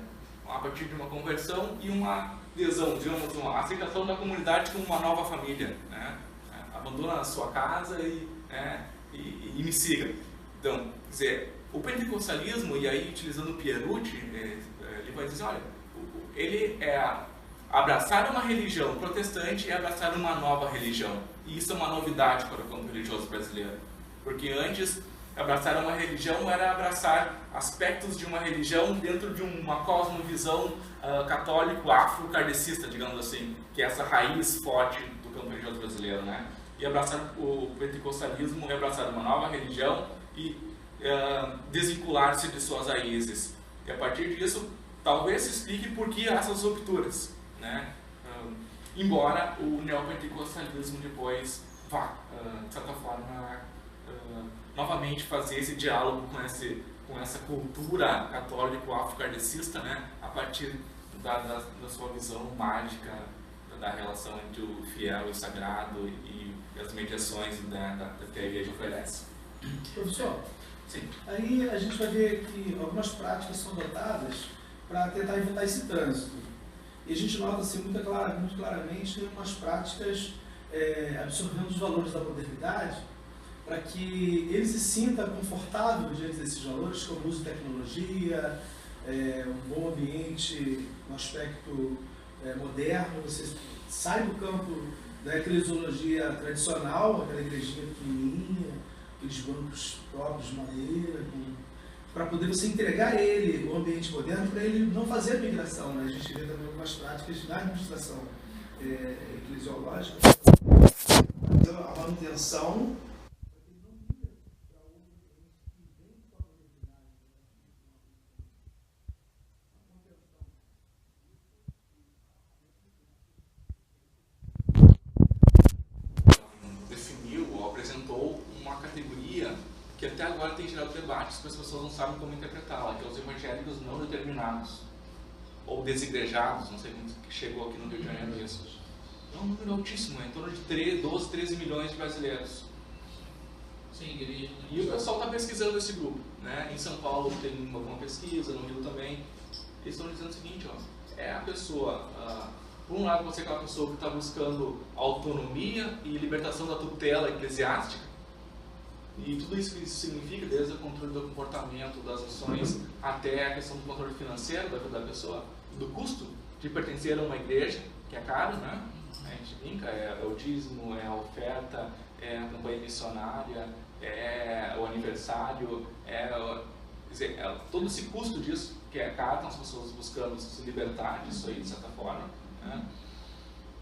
a partir de uma conversão e uma adesão, digamos, uma aceitação da comunidade como uma nova família. Né? Abandona a sua casa e me siga. Então, quer dizer, o pentecostalismo, e aí utilizando o Pierucci, ele vai dizer, olha, ele abraçar uma religião protestante e abraçar uma nova religião. E isso é uma novidade para o campo religioso brasileiro. Porque antes, abraçar uma religião era abraçar aspectos de uma religião dentro de uma cosmovisão católico afro-kardecista, digamos assim, que é essa raiz forte do campo religioso brasileiro. Né? E abraçar o pentecostalismo é abraçar uma nova religião e desvincular-se de suas raízes. E a partir disso, talvez se explique por que essas rupturas. Né? Embora o neopentecostalismo depois vá, de certa forma, novamente fazer esse diálogo com essa cultura católico afro-kardecista, né? A partir da sua visão mágica da relação entre o fiel e o sagrado e as mediações que a igreja oferece. Professor, Sim. Aí a gente vai ver que algumas práticas são adotadas para tentar evitar esse trânsito. E a gente nota assim, muito claramente umas práticas absorvendo os valores da modernidade para que ele se sinta confortável diante desses valores, como o uso de tecnologia, um bom ambiente, um aspecto moderno. Você sai do campo da eclesiologia tradicional, aquela igrejinha pequenininha, aqueles bancos próprios de madeira, para poder você entregar a ele o ambiente moderno, para ele não fazer a migração. Né? A gente vê também algumas práticas na administração eclesiológica, a manutenção. Definiu ou apresentou uma categoria que até agora tem gerado debates, porque as pessoas não sabem como interpretá-la, que é os evangélicos não determinados, ou desigrejados, não sei como que chegou aqui no Rio de Janeiro isso. É um número altíssimo, em torno de 12, 13 milhões de brasileiros. Sim, igreja. E o pessoal está pesquisando esse grupo, né? Em São Paulo tem alguma pesquisa, no Rio também. Eles estão dizendo o seguinte, ó, é a pessoa, por um lado você é aquela pessoa que está buscando autonomia e libertação da tutela eclesiástica, e tudo isso que isso significa, desde o controle do comportamento, das ações, até a questão do controle financeiro da vida da pessoa, do custo de pertencer a uma igreja, que é caro, né? A gente brinca, é o dízimo, é a oferta, é a campanha missionária, é o aniversário, todo esse custo disso, que é caro, então as pessoas buscando se libertar disso aí, de certa forma, né?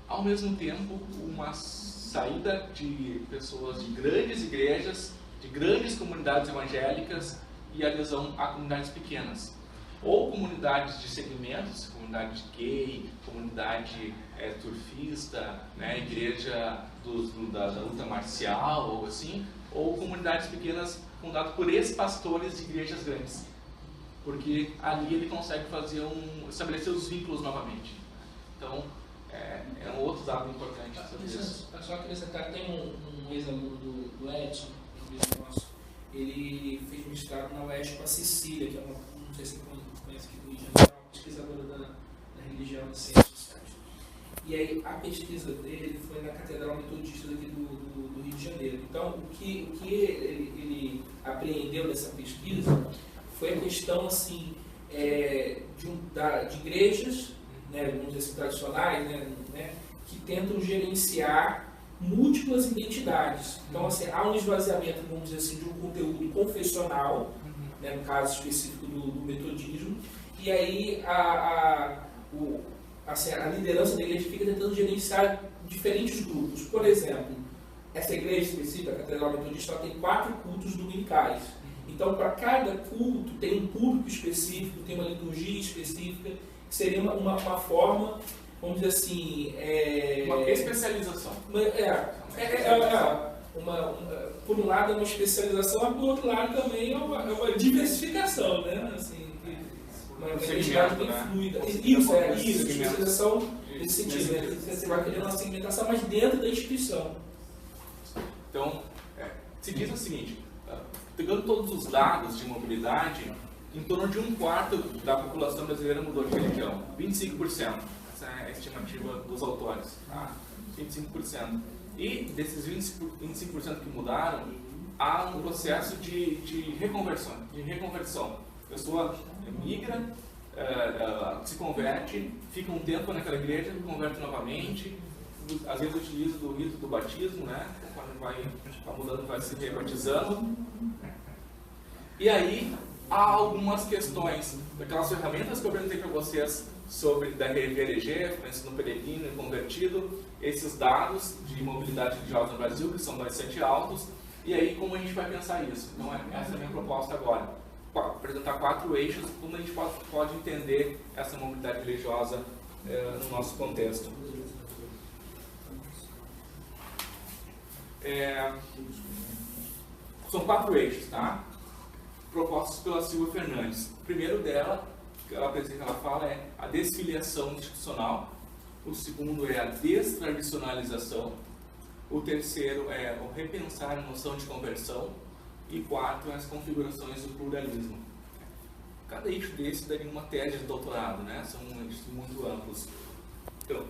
Ao mesmo tempo, uma saída de pessoas de grandes igrejas, de grandes comunidades evangélicas e adesão a comunidades pequenas. Ou comunidades de segmentos, comunidade gay, comunidade turfista, né, igreja da luta marcial, ou assim, ou comunidades pequenas fundadas por ex-pastores de igrejas grandes. Porque ali ele consegue estabelecer os vínculos novamente. Então, é um outro dado importante sobre isso. Só acrescentar, tem um ex-aluno do Edson, nosso, ele fez mestrado na UESP com a Cecília, que é não sei se você conhece aqui do Rio de Janeiro, uma pesquisadora da religião e ciências sociais. E aí a pesquisa dele foi na Catedral Metodista daqui do Rio de Janeiro. Então, o que ele apreendeu dessa pesquisa foi a questão assim, de igrejas, né, vamos dizer assim, tradicionais, né, que tentam gerenciar múltiplas identidades. Então, assim, há um esvaziamento, vamos dizer assim, de um conteúdo confessional, né, no caso específico do metodismo, e aí a liderança da igreja fica tentando gerenciar diferentes grupos. Por exemplo, essa igreja específica, a Catedral Metodista, ela tem 4 cultos dominicais. Então, para cada culto, tem um público específico, tem uma liturgia específica, que seria uma forma, vamos dizer assim... uma especialização. Por um lado é uma especialização, mas por outro lado também é uma diversificação, né? Assim, uma identidade bem fluida. Isso, especialização nesse sentido, né? Você vai querer uma segmentação, mas dentro da instituição. Então, se diz o seguinte, pegando todos os dados de mobilidade, em torno de 1/4 da população brasileira mudou de religião, 25%. Essa é a estimativa dos autores, tá? 25%. E desses 25% que mudaram, há um processo de reconversão. A pessoa migra, se converte, fica um tempo naquela igreja, converte novamente, às vezes utiliza do rito do batismo, né? Quando vai mudando, vai se rebatizando. E aí, há algumas questões daquelas ferramentas que eu apresentei para vocês sobre da RVLG, ensino peregrino e convertido, esses dados de mobilidade religiosa no Brasil, que são bastante altos, e aí como a gente vai pensar isso? Então essa é a minha proposta agora, apresentar 4 eixos, como a gente pode entender essa mobilidade religiosa no nosso contexto. São 4 eixos, tá? Propostos pela Silvia Fernandes. O primeiro dela, que ela fala, é a desfiliação institucional. O segundo é a destradicionalização. O terceiro é o repensar a noção de conversão. E 4, as configurações do pluralismo. Cada eixo desse daria uma tese de doutorado, né? São eixos muito amplos. Então,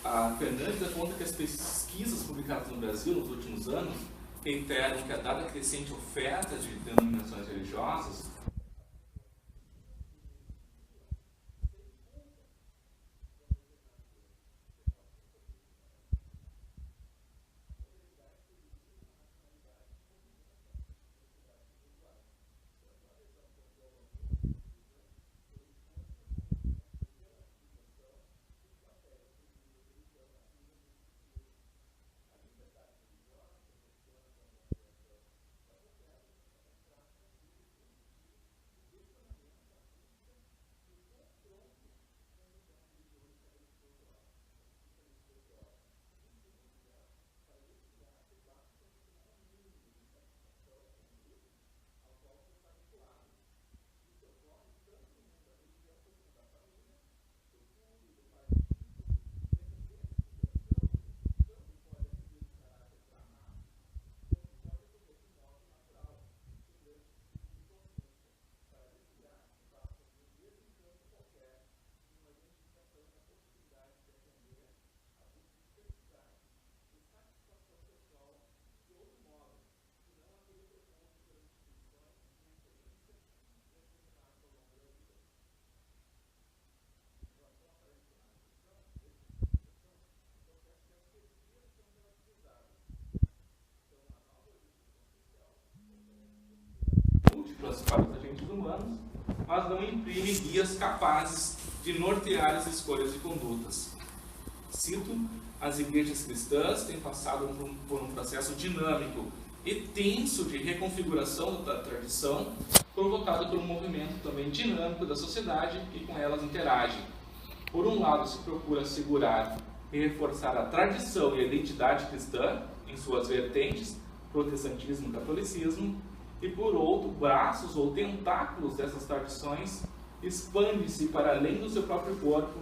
a Fernandes aponta que as pesquisas publicadas no Brasil nos últimos anos reiteram que a dada crescente oferta de denominações religiosas, para os agentes humanos, mas não imprime guias capazes de nortear as escolhas de condutas. Cito, as igrejas cristãs têm passado por um processo dinâmico e tenso de reconfiguração da tradição, provocado por um movimento também dinâmico da sociedade e com elas interage. Por um lado, se procura assegurar e reforçar a tradição e a identidade cristã em suas vertentes, protestantismo e catolicismo, e por outro, braços ou tentáculos dessas tradições expande-se para além do seu próprio corpo,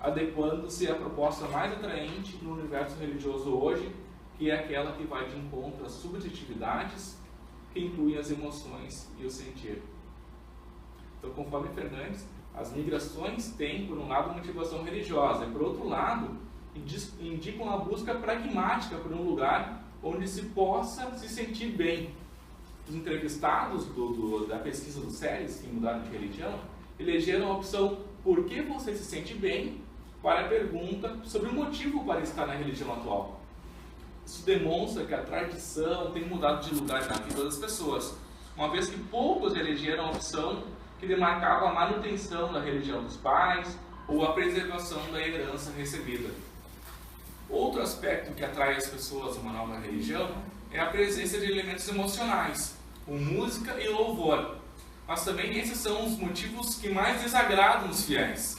adequando-se à proposta mais atraente no universo religioso hoje, que é aquela que vai de encontro às subjetividades, que incluem as emoções e o sentir. Então, conforme Fernandes, as migrações têm, por um lado, motivação religiosa, e por outro lado, indicam a busca pragmática por um lugar onde se possa se sentir bem. Os entrevistados da pesquisa do SERES, que mudaram de religião, elegeram a opção "por que você se sente bem?" para a pergunta sobre o motivo para estar na religião atual. Isso demonstra que a tradição tem mudado de lugar na vida das pessoas, uma vez que poucos elegeram a opção que demarcava a manutenção da religião dos pais ou a preservação da herança recebida. Outro aspecto que atrai as pessoas a uma nova religião é a presença de elementos emocionais, como música e louvor. Mas também esses são os motivos que mais desagradam os fiéis.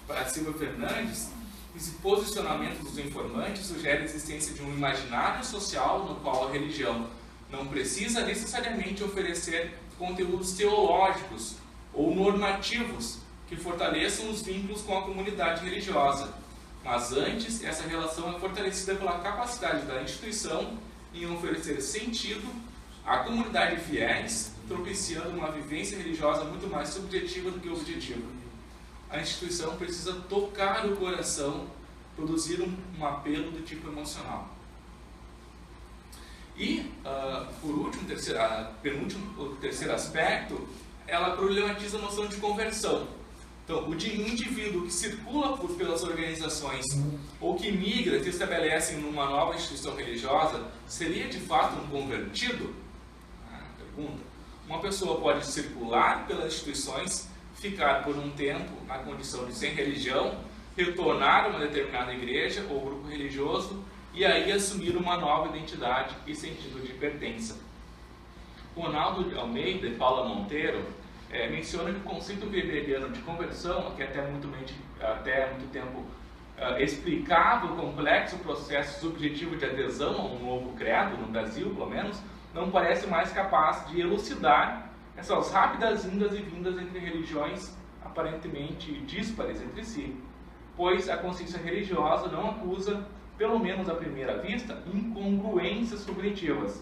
Para Silvia Fernandes, esse posicionamento dos informantes sugere a existência de um imaginário social no qual a religião não precisa necessariamente oferecer conteúdos teológicos ou normativos que fortaleçam os vínculos com a comunidade religiosa. Mas antes, essa relação é fortalecida pela capacidade da instituição em oferecer sentido à comunidade de fiéis, propiciando uma vivência religiosa muito mais subjetiva do que objetiva. A instituição precisa tocar o coração, produzir um apelo do tipo emocional. E, por último, o terceiro aspecto, ela problematiza a noção de conversão. Então, o indivíduo que circula pelas organizações ou que migra e se estabelece numa nova instituição religiosa, seria de fato um convertido? Pergunta. Uma pessoa pode circular pelas instituições, ficar por um tempo na condição de sem religião, retornar a uma determinada igreja ou grupo religioso e aí assumir uma nova identidade e sentido de pertença. Ronaldo de Almeida e Paula Monteiro menciona que o conceito weberiano de conversão, que até muito tempo explicava o complexo processo subjetivo de adesão a um novo credo, no Brasil pelo menos, não parece mais capaz de elucidar essas rápidas indas e vindas entre religiões aparentemente díspares entre si, pois a consciência religiosa não acusa, pelo menos à primeira vista, incongruências cognitivas.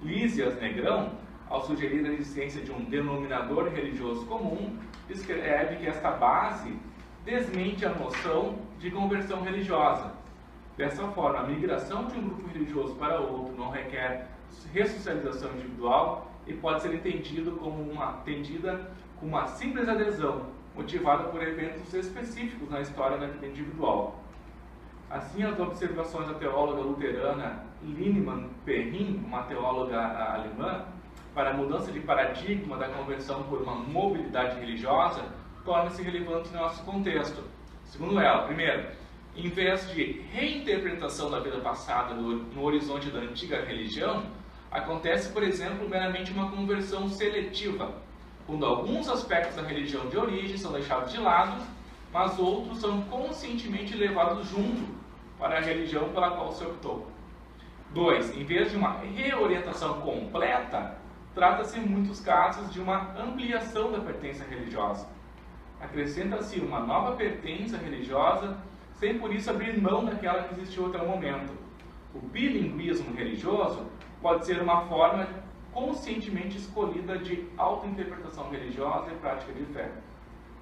Lísias Negrão, ao sugerir a existência de um denominador religioso comum, escreve que esta base desmente a noção de conversão religiosa. Dessa forma, a migração de um grupo religioso para outro não requer ressocialização individual e pode ser entendida como uma simples adesão, motivada por eventos específicos na história da vida individual. Assim, as observações da teóloga luterana Linnemann Perrin, uma teóloga alemã, para a mudança de paradigma da conversão por uma mobilidade religiosa, torna-se relevante no nosso contexto. Segundo ela, primeiro, em vez de reinterpretação da vida passada no horizonte da antiga religião, acontece, por exemplo, meramente uma conversão seletiva, quando alguns aspectos da religião de origem são deixados de lado, mas outros são conscientemente levados junto para a religião pela qual se optou. 2. Em vez de uma reorientação completa, trata-se em muitos casos de uma ampliação da pertença religiosa. Acrescenta-se uma nova pertença religiosa, sem por isso abrir mão daquela que existiu até o momento. O bilinguismo religioso pode ser uma forma conscientemente escolhida de autointerpretação religiosa e prática de fé.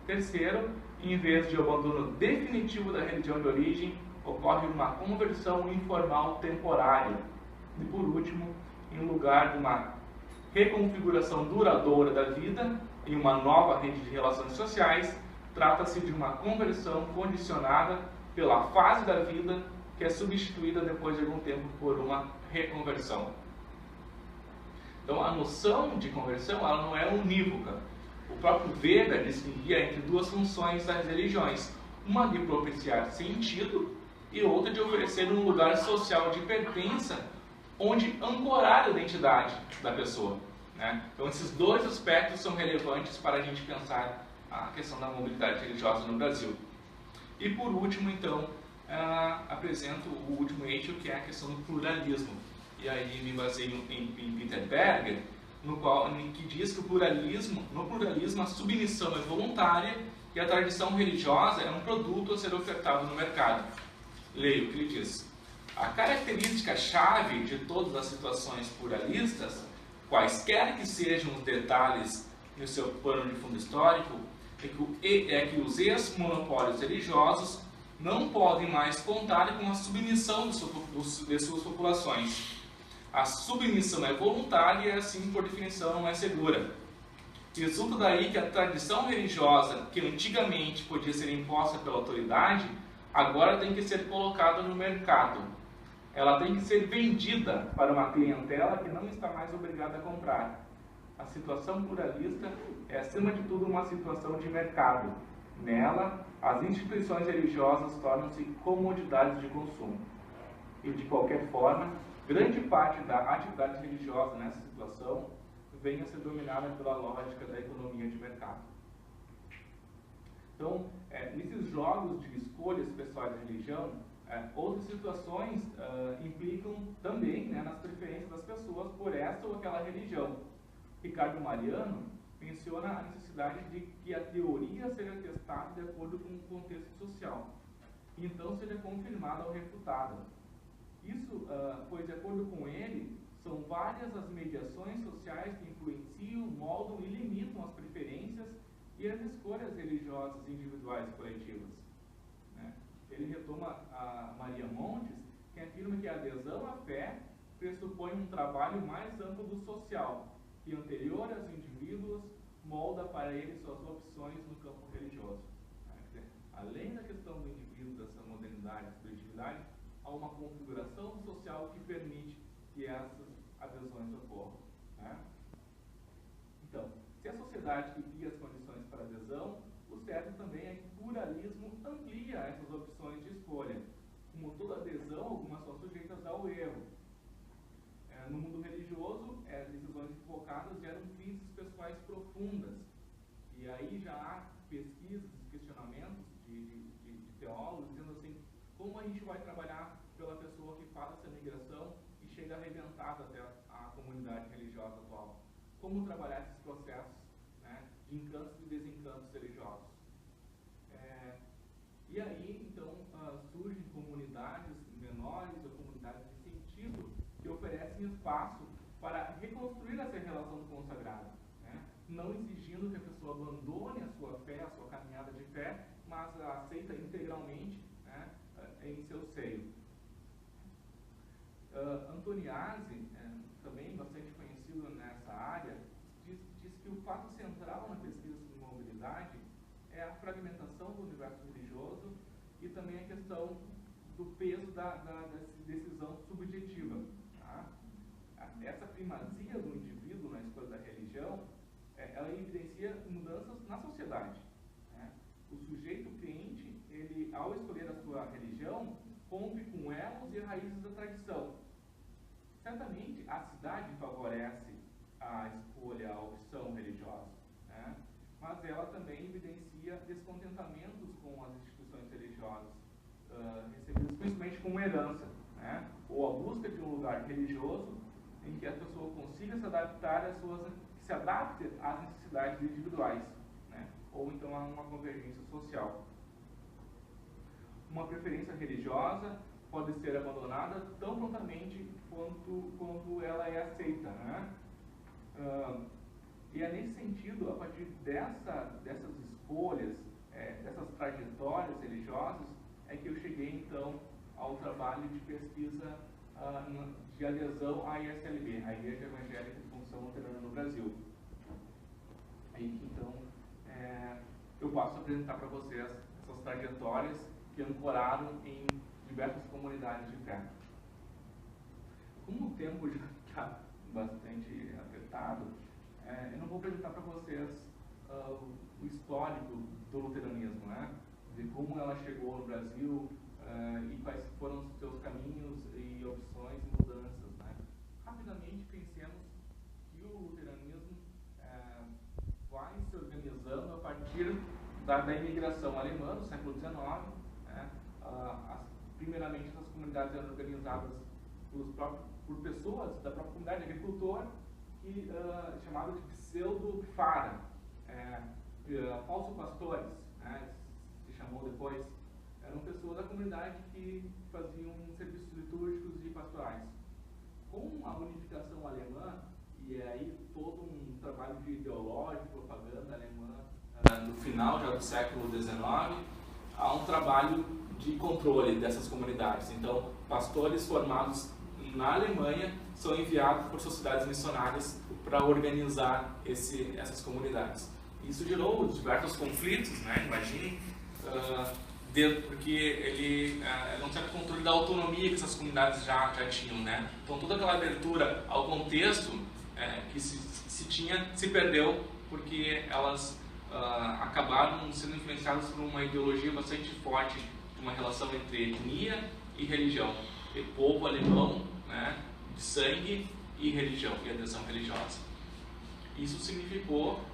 Terceiro, em vez de abandono definitivo da religião de origem, ocorre uma conversão informal temporária. E por último, em lugar de uma reconfiguração duradoura da vida em uma nova rede de relações sociais, trata-se de uma conversão condicionada pela fase da vida que é substituída depois de algum tempo por uma reconversão. Então, a noção de conversão ela não é unívoca. O próprio Weber distinguia entre duas funções das religiões, uma de propiciar sentido e outra de oferecer um lugar social de pertença onde ancorar a identidade da pessoa. Né? Então, esses dois aspectos são relevantes para a gente pensar a questão da mobilidade religiosa no Brasil. E por último, então, apresento o último eixo, que é a questão do pluralismo. E aí me baseio em Peter Berger, que diz que no pluralismo a submissão é voluntária e a tradição religiosa é um produto a ser ofertado no mercado. Leio o que ele diz. A característica-chave de todas as situações pluralistas, quaisquer que sejam os detalhes no seu pano de fundo histórico, é que os ex-monopólios religiosos não podem mais contar com a submissão de suas populações. A submissão é voluntária e, assim, por definição, não é segura. Resulta daí que a tradição religiosa, que antigamente podia ser imposta pela autoridade, agora tem que ser colocada no mercado. Ela tem que ser vendida para uma clientela que não está mais obrigada a comprar. A situação pluralista é, acima de tudo, uma situação de mercado. Nela, as instituições religiosas tornam-se comodidades de consumo. E, de qualquer forma, grande parte da atividade religiosa nessa situação vem a ser dominada pela lógica da economia de mercado. Então, nesses jogos de escolhas pessoais de religião, outras situações implicam também, né, nas preferências das pessoas por essa ou aquela religião. Ricardo Mariano menciona a necessidade de que a teoria seja testada de acordo com o contexto social, e então seja confirmada ou refutada. Isso, pois, de acordo com ele, são várias as mediações sociais que influenciam, moldam e limitam as preferências e as escolhas religiosas individuais e coletivas. Né? Ele retoma a Maria Montes, que afirma que a adesão à fé pressupõe um trabalho mais amplo do social, que anterior aos indivíduos molda para eles suas opções no campo religioso. Quer dizer, além da questão do indivíduo, dessa modernidade, da subjetividade, há uma configuração social que permite que essas adesões ocorram. Né? Então, se a sociedade cria as condições para adesão, o certo também é que o pluralismo amplia essas opções de escolha. Como toda adesão, algumas são sujeitas ao erro. No mundo religioso, decisões equivocadas geram crises pessoais profundas. E aí já há pesquisas, questionamentos de teólogos dizendo assim, como a gente vai trabalhar pela pessoa que faz essa migração e chega arrebentada até a comunidade religiosa atual? Como trabalhar esses processos, né, de encantos e desencantos religiosos? E aí, então, surgem comunidades menores ou comunidades de sentido que oferecem espaço para não exigindo que a pessoa abandone a sua fé, a sua caminhada de fé, mas a aceita integralmente, né, em seu seio. Antoniazzi, também bastante conhecido nessa área, diz que o fato central na pesquisa sobre mobilidade é a fragmentação do universo religioso e também a questão do peso da decisão subjetiva. Tá? Essa primazia do indivíduo na escolha da religião, ela evidencia mudanças na sociedade. Né? O sujeito crente, ele, ao escolher a sua religião, rompe com elos e raízes da tradição. Certamente, a cidade favorece a escolha, a opção religiosa, né? Mas ela também evidencia descontentamentos com as instituições religiosas, recebidas principalmente como herança, né? Ou a busca de um lugar religioso em que a pessoa consiga se adaptar se adapte às necessidades individuais, né? Ou então a uma convergência social. Uma preferência religiosa pode ser abandonada tão prontamente quanto ela é aceita, né? E é nesse sentido, a partir dessas escolhas, dessas trajetórias religiosas, é que eu cheguei então ao trabalho de pesquisa de adesão à ISLB, a Igreja Evangélica de Confissão Luterana no Brasil. Aí então eu passo a apresentar para vocês essas trajetórias que ancoraram em diversas comunidades de fé. Como o tempo já está bastante apertado, eu não vou apresentar para vocês o histórico do luteranismo, né? De como ela chegou no Brasil e quais foram os seus caminhos e opções e mudanças, né? Rapidamente pensemos que o luteranismo vai se organizando a partir da imigração alemã no século XIX, né? Primeiramente, essas comunidades eram organizadas por pessoas da própria comunidade agricultora, chamada de pseudo-fara, falsos pastores, né, se chamou depois. Eram pessoas da comunidade que faziam serviços litúrgicos e pastorais. Com a unificação alemã, e aí todo um trabalho de ideológico, propaganda alemã, no final já do século XIX, há um trabalho de controle dessas comunidades. Então, pastores formados na Alemanha são enviados por sociedades missionárias para organizar essas comunidades. Isso gerou diversos conflitos, né? Imaginem, porque ele era um certo controle da autonomia que essas comunidades já tinham, né? Então toda aquela abertura ao contexto que se tinha se perdeu porque elas acabaram sendo influenciadas por uma ideologia bastante forte de uma relação entre etnia e religião, e povo alemão, né, de sangue e religião, e adesão religiosa. Isso significou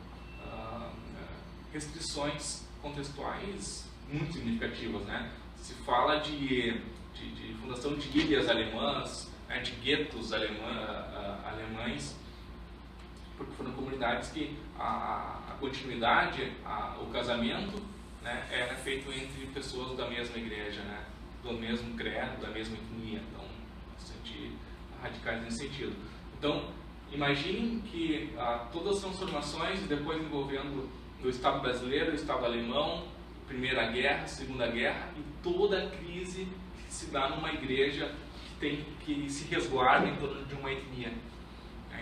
restrições contextuais muito significativas, né? Se fala de fundação de ilhas alemãs, né, de guetos alemães, porque foram comunidades que a continuidade, o casamento, né, era feito entre pessoas da mesma igreja, né, do mesmo credo, da mesma etnia. Então, bastante radicais nesse sentido. Então, imaginem que todas as transformações, depois envolvendo o Estado brasileiro, o Estado alemão, Primeira Guerra, Segunda Guerra, e toda a crise que se dá numa igreja que se resguarda em torno de uma etnia.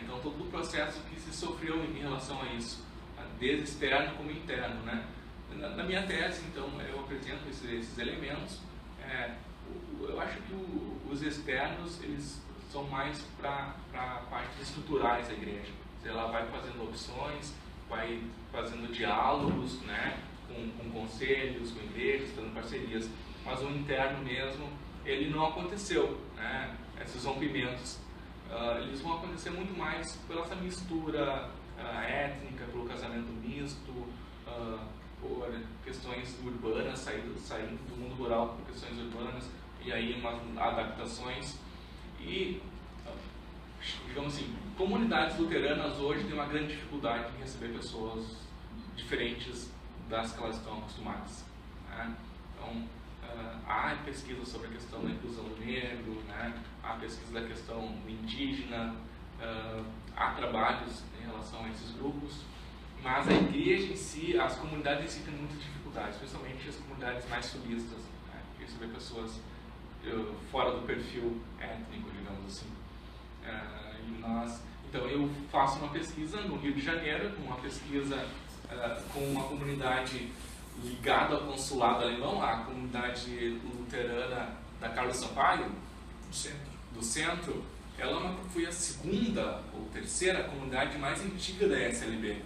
Então, todo o processo que se sofreu em relação a isso, desde externo como interno, né? Na minha tese, então, eu apresento esses elementos. Eu acho que os externos, eles são mais para partes estruturais da igreja. Ela vai fazendo opções, vai fazendo diálogos, né, com conselhos, com igrejas, fazendo parcerias. Mas o interno mesmo, ele não aconteceu, né? Esses rompimentos, eles vão acontecer muito mais pela essa mistura étnica, pelo casamento misto, por questões urbanas, saindo do mundo rural por questões urbanas, e aí umas adaptações. E, digamos assim, comunidades luteranas hoje têm uma grande dificuldade em receber pessoas diferentes das que elas estão acostumadas, né? Então, há pesquisa sobre a questão da inclusão do negro, né? Há pesquisa da questão indígena, há trabalhos em relação a esses grupos, mas a igreja em si, as comunidades em si têm muitas dificuldades, principalmente as comunidades mais sulistas, né? Isso vê pessoas fora do perfil étnico, digamos assim. Então eu faço uma pesquisa no Rio de Janeiro, uma pesquisa com uma comunidade ligada ao consulado alemão, a comunidade luterana da Carlos Sampaio, do centro. Ela foi a segunda ou terceira comunidade mais antiga da SLB.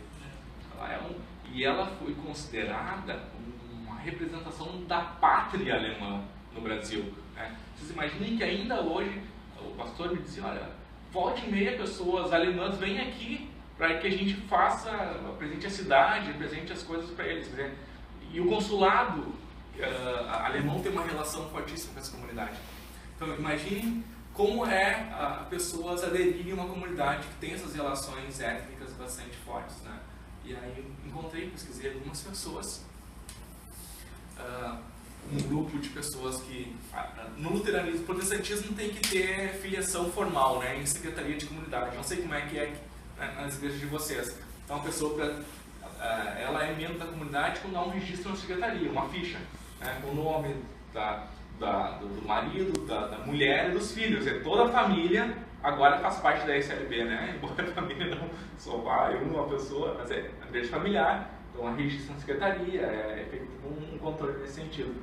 E ela foi considerada uma representação da pátria alemã no Brasil, né? Vocês imaginem que ainda hoje, o pastor me dizia, olha, volte e meia pessoas alemãs vêm aqui para que a gente apresente a cidade, apresente as coisas para eles, né? E o consulado alemão tem uma relação fortíssima com essa comunidade. Então imaginem como é pessoas aderirem a uma comunidade que tem essas relações étnicas bastante fortes, né? E aí pesquisei algumas pessoas, um grupo de pessoas que, no luteranismo, protestantismo tem que ter filiação formal, né, em secretaria de comunidade. Não sei como é que nas igrejas de vocês. Então a pessoa, ela é membro da comunidade quando há um registro na secretaria, uma ficha, né, com o nome do marido, da mulher e dos filhos. Toda a família agora faz parte da SLB, né? Embora a família não só uma pessoa, mas é a igreja familiar, então a registro na secretaria, é feito um controle nesse sentido.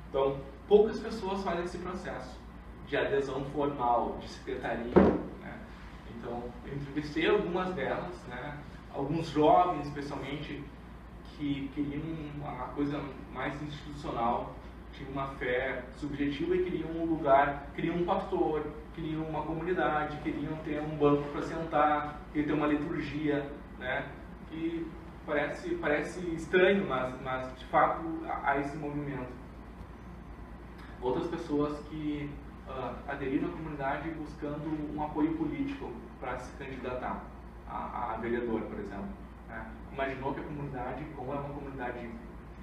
Então, poucas pessoas fazem esse processo de adesão formal, de secretaria, né? Então, eu entrevistei algumas delas, né? Alguns jovens, especialmente, que queriam uma coisa mais institucional, tinham uma fé subjetiva e queriam um lugar, queriam um pastor, queriam uma comunidade, queriam ter um banco para sentar, queriam ter uma liturgia, né? Que parece estranho, mas de fato há esse movimento. Outras pessoas que aderiram à comunidade buscando um apoio político para se candidatar a vereador, por exemplo, né? Imaginou que a comunidade, como é uma comunidade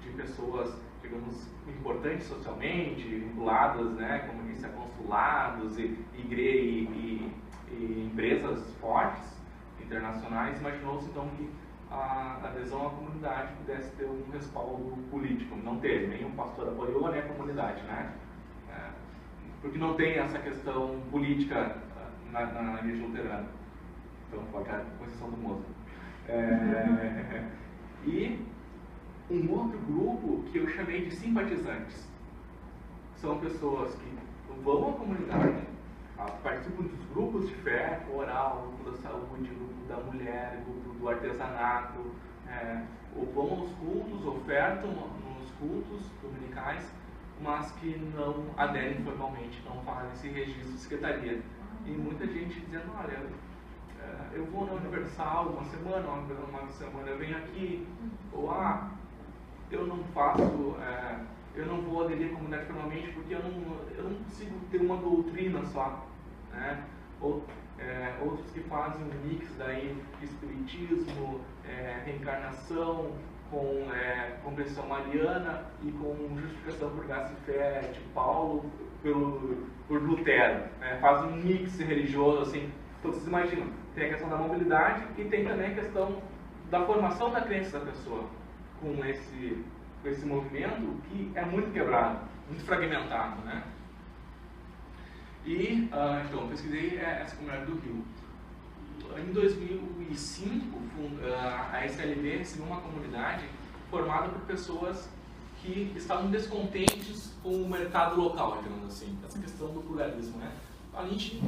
de pessoas, digamos, importantes socialmente, vinculadas, né, como disse, a consulados e empresas fortes, internacionais, imaginou-se então que a adesão à comunidade pudesse ter um respaldo político. Não teve, nenhum pastor apoiou, nem a comunidade, né? Porque não tem essa questão política na igreja luterana. Então, com exceção do Mozart. E um outro grupo que eu chamei de simpatizantes. São pessoas que vão à comunidade, participam dos grupos de fé, oral, grupo da saúde, grupo da mulher, grupo do artesanato, ou vão aos cultos, ofertam nos cultos dominicais, mas que não aderem formalmente, não fazem esse registro de secretaria. E muita gente dizendo, olha, eu vou na Universal uma semana eu venho aqui, ou eu não faço, eu não vou aderir à comunidade formalmente porque eu não consigo ter uma doutrina só, né? Outros que fazem um mix daí de espiritismo, reencarnação, com compreensão mariana e com justificação por graça e fé de Paulo por Lutero, né? Faz um mix religioso assim. Então vocês imaginam, tem a questão da mobilidade e tem também a questão da formação da crença da pessoa com esse movimento que é muito quebrado, muito fragmentado, né? E então eu pesquisei essa comunidade do Rio. Em 2005, a SLB recebeu uma comunidade formada por pessoas que estavam descontentes com o mercado local, digamos assim, essa questão do pluralismo, né? A gente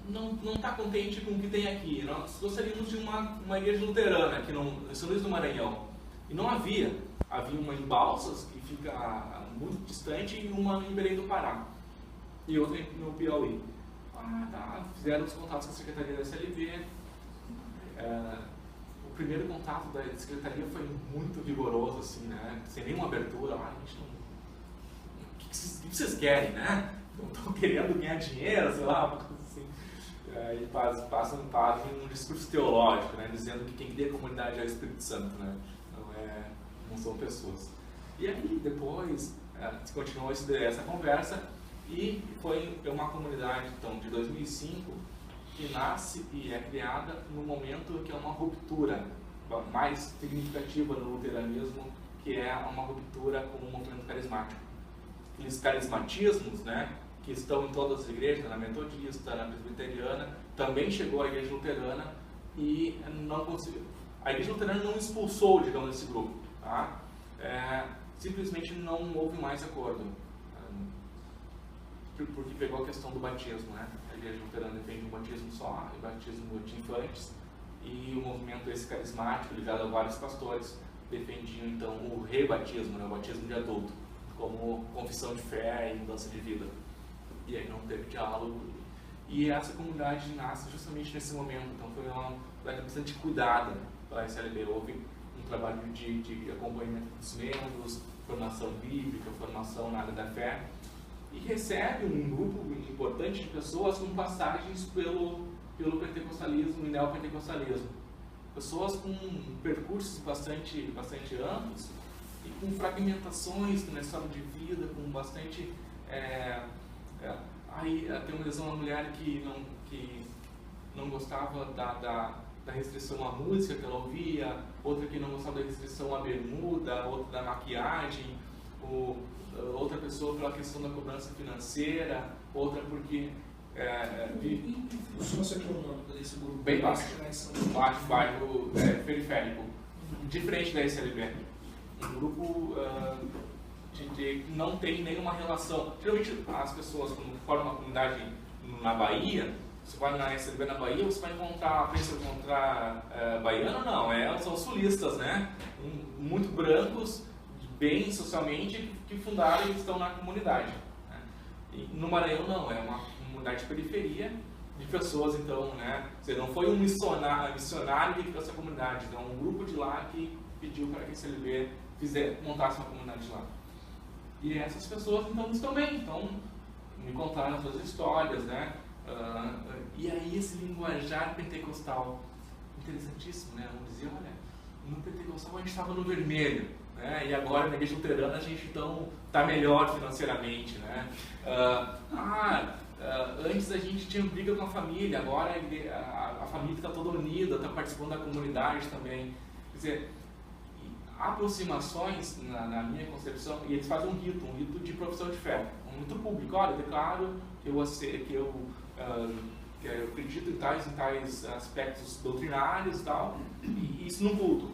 não está contente com o que tem aqui. Nós gostaríamos de uma igreja luterana aqui em São Luís do Maranhão. E não havia. Havia uma em Balsas, que fica muito distante, e uma em Belém do Pará. E outra no Piauí. Fizeram os contatos com a Secretaria da SLB. O primeiro contato da Secretaria foi muito rigoroso, assim, né? Sem nenhuma abertura. A gente não... O que vocês querem, né? Não estão querendo ganhar dinheiro, sei lá, uma coisa assim. E fazem um discurso teológico, né? Dizendo que quem cria a comunidade é o Espírito Santo, né? Não são pessoas. E aí, depois, se continuou essa conversa, e foi uma comunidade, então, de 2005, que nasce e é criada no momento que é uma ruptura mais significativa no luteranismo, que é uma ruptura com o movimento carismático. Aqueles carismatismos, né, que estão em todas as igrejas, na metodista, na presbiteriana, também chegou à igreja luterana e não conseguiu. A igreja luterana não expulsou, digamos, esse grupo, tá? Simplesmente não houve mais acordo, porque pegou a questão do batismo, né? A igreja luterana defende um batismo só, o batismo de infantes, e o movimento esse carismático, ligado a vários pastores, defendiam então o rebatismo, né? O batismo de adulto, como confissão de fé e mudança de vida. E aí não teve diálogo. E essa comunidade nasce justamente nesse momento. Então foi uma comunidade bastante cuidada pela SLB. Houve um trabalho de acompanhamento dos membros, formação bíblica, formação na área da fé. E recebe um grupo importante de pessoas com passagens pelo pentecostalismo e neopentecostalismo. Pessoas com percursos bastante amplos e com fragmentações na história de vida, com bastante... Aí tem uma mulher que não gostava da restrição à música que ela ouvia, outra que não gostava da restrição à bermuda, outra da maquiagem, outra pessoa pela questão da cobrança financeira, outra porque... Só aqui o nome desse grupo. Bem baixo, bairro periférico, diferente da SLB. Um grupo que não tem nenhuma relação. Geralmente as pessoas, quando formam uma comunidade na Bahia, você vai na SLB na Bahia, você vai pensa encontrar baiano, não, são sulistas, né? Muito brancos, bem socialmente, que fundaram e estão na comunidade. Né? E no Maranhão não, é uma comunidade de periferia, de pessoas, então, né? Você não foi um missionário que criou essa comunidade, então um grupo de lá que pediu para que a SLB montasse uma comunidade lá. E essas pessoas, então, estão bem, então, me contaram as suas histórias, né? E aí esse linguajar pentecostal, interessantíssimo, né? Vamos dizer, olha, no pentecostal a gente estava no vermelho, né? E agora na igreja luterana a gente, então, está melhor financeiramente, né? Antes a gente tinha briga com a família, agora a família está toda unida, está participando da comunidade também. Quer dizer, aproximações, na minha concepção, e eles fazem um rito de profissão de fé, um rito público. Olha, eu declaro que eu acredito em tais aspectos doutrinários e tal, e isso no culto.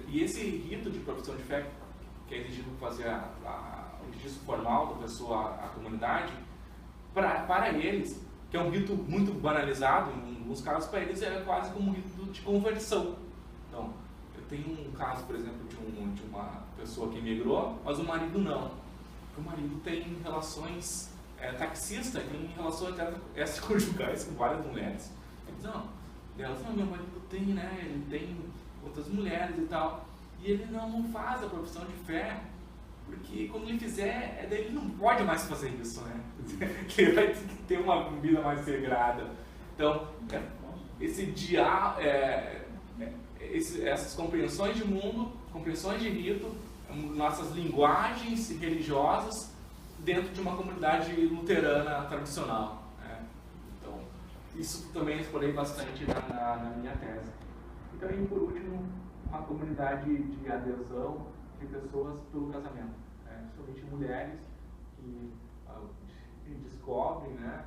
E esse rito de profissão de fé, que é exigido para fazer o registro formal da pessoa à comunidade, para eles, que é um rito muito banalizado, em alguns casos para eles é quase como um rito de conversão. Então, eu tenho um caso, por exemplo, de uma pessoa que emigrou, mas o marido não. Porque o marido tem relações taxista, tem relações extraconjugais com várias mulheres. Ele diz, meu marido tem, né, ele tem outras mulheres e tal, e ele não faz a profissão de fé, porque quando ele fizer, daí ele não pode mais fazer isso, né? Ele vai ter uma vida mais regrada. Então, essas compreensões de mundo, compreensões de rito, nossas linguagens religiosas dentro de uma comunidade luterana tradicional. Né? Então, isso também explorei bastante na minha tese. Então, e por último, uma comunidade de adesão de pessoas pelo casamento, principalmente mulheres que descobrem, né,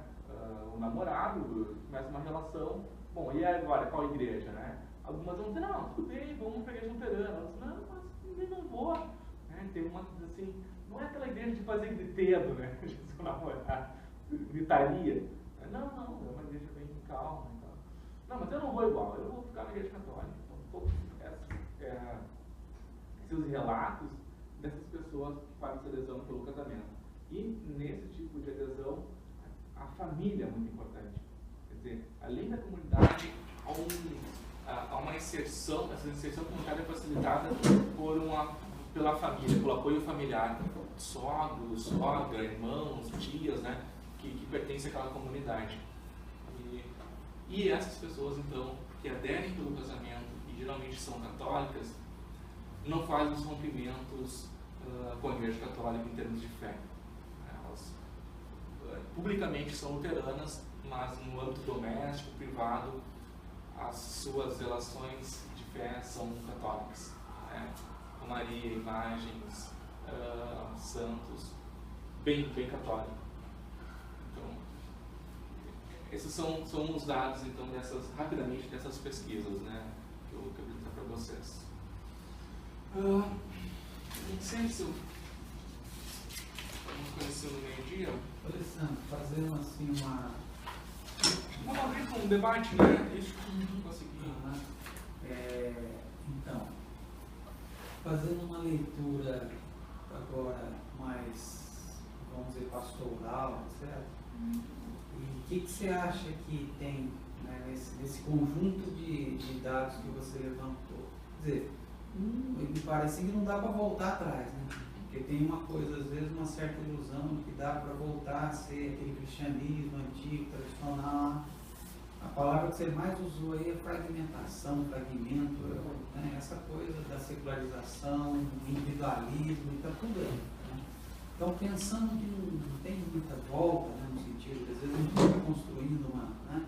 o namorado, começa uma relação. Bom, e agora, qual igreja, né? Algumas vão dizer, não, tudo bem, vamos para a igreja luterana. Outras, não, mas eu não vou. Né? Tem uma assim, não é aquela igreja de fazer gritedo, né? De seu namorado, gritaria. Não, é uma igreja bem calma e tal. Não, mas eu não vou igual, eu vou ficar na igreja católica. Então, esses relatos dessas pessoas que fazem essa adesão pelo casamento. E nesse tipo de adesão, a família é muito importante. Quer dizer, além da comunidade, há uma inserção, essa inserção comunitária é facilitada pela família, pelo apoio familiar, sogros, sogra, irmãos, tias, né, que pertencem àquela comunidade. E essas pessoas, então, que aderem pelo casamento e geralmente são católicas, não fazem os rompimentos com a Igreja Católica em termos de fé. Elas publicamente são luteranas, mas no âmbito doméstico, privado, as suas relações de fé são católicas, né? Com Maria, imagens, santos, bem católico. Então, esses são os dados, então, rapidamente dessas pesquisas, né, que eu vou apresentar para vocês. Incenso, vamos conhecer no meio-dia. Alessandro, fazendo assim Vamos abrir com um debate, né? Isso que eu não consegui. Então, fazendo uma leitura agora mais, vamos dizer, pastoral, certo? E o que você acha que tem, né, nesse conjunto de dados que você levantou? Quer dizer, me parece que não dá para voltar atrás, né? Porque tem uma coisa, às vezes, uma certa ilusão de que dá para voltar a ser aquele cristianismo antigo, tradicional. A palavra que você mais usou aí é fragmentação, fragmento, né? Essa coisa da secularização, do individualismo, e está tudo aí. Né? Então, pensando que não tem muita volta, né, no sentido, às vezes a gente está construindo uma. Né?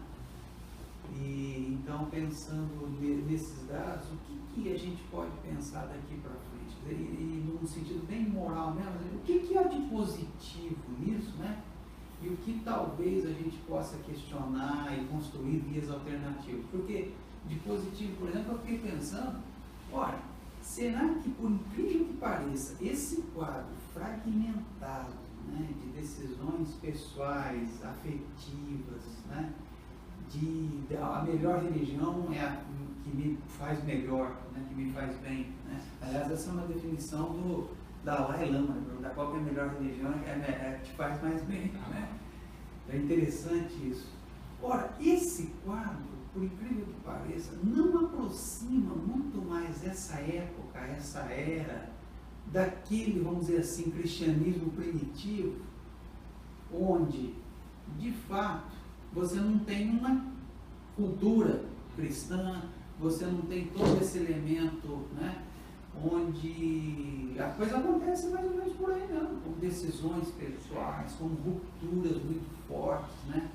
E então, pensando nesses dados, o que a gente pode pensar daqui para frente? E num sentido bem moral mesmo, o que há de positivo nisso, né? E o que talvez a gente possa questionar e construir vias alternativas. Porque de positivo, por exemplo, eu fiquei pensando, olha, será que, por incrível que pareça, esse quadro fragmentado, né, de decisões pessoais, afetivas, né, a melhor religião é a que me faz melhor, né, que me faz bem, né? Aliás, essa é uma definição do Dalai Lama, da qual que é a melhor religião é que te faz mais bem, né? É interessante isso. Ora, esse quadro, por incrível que pareça, não aproxima muito mais essa época, essa era, daquele, vamos dizer assim, cristianismo primitivo, onde, de fato, você não tem uma cultura cristã, você não tem todo esse elemento, né, onde a coisa acontece mais ou menos por aí mesmo, com decisões pessoais, com rupturas muito fortes, né,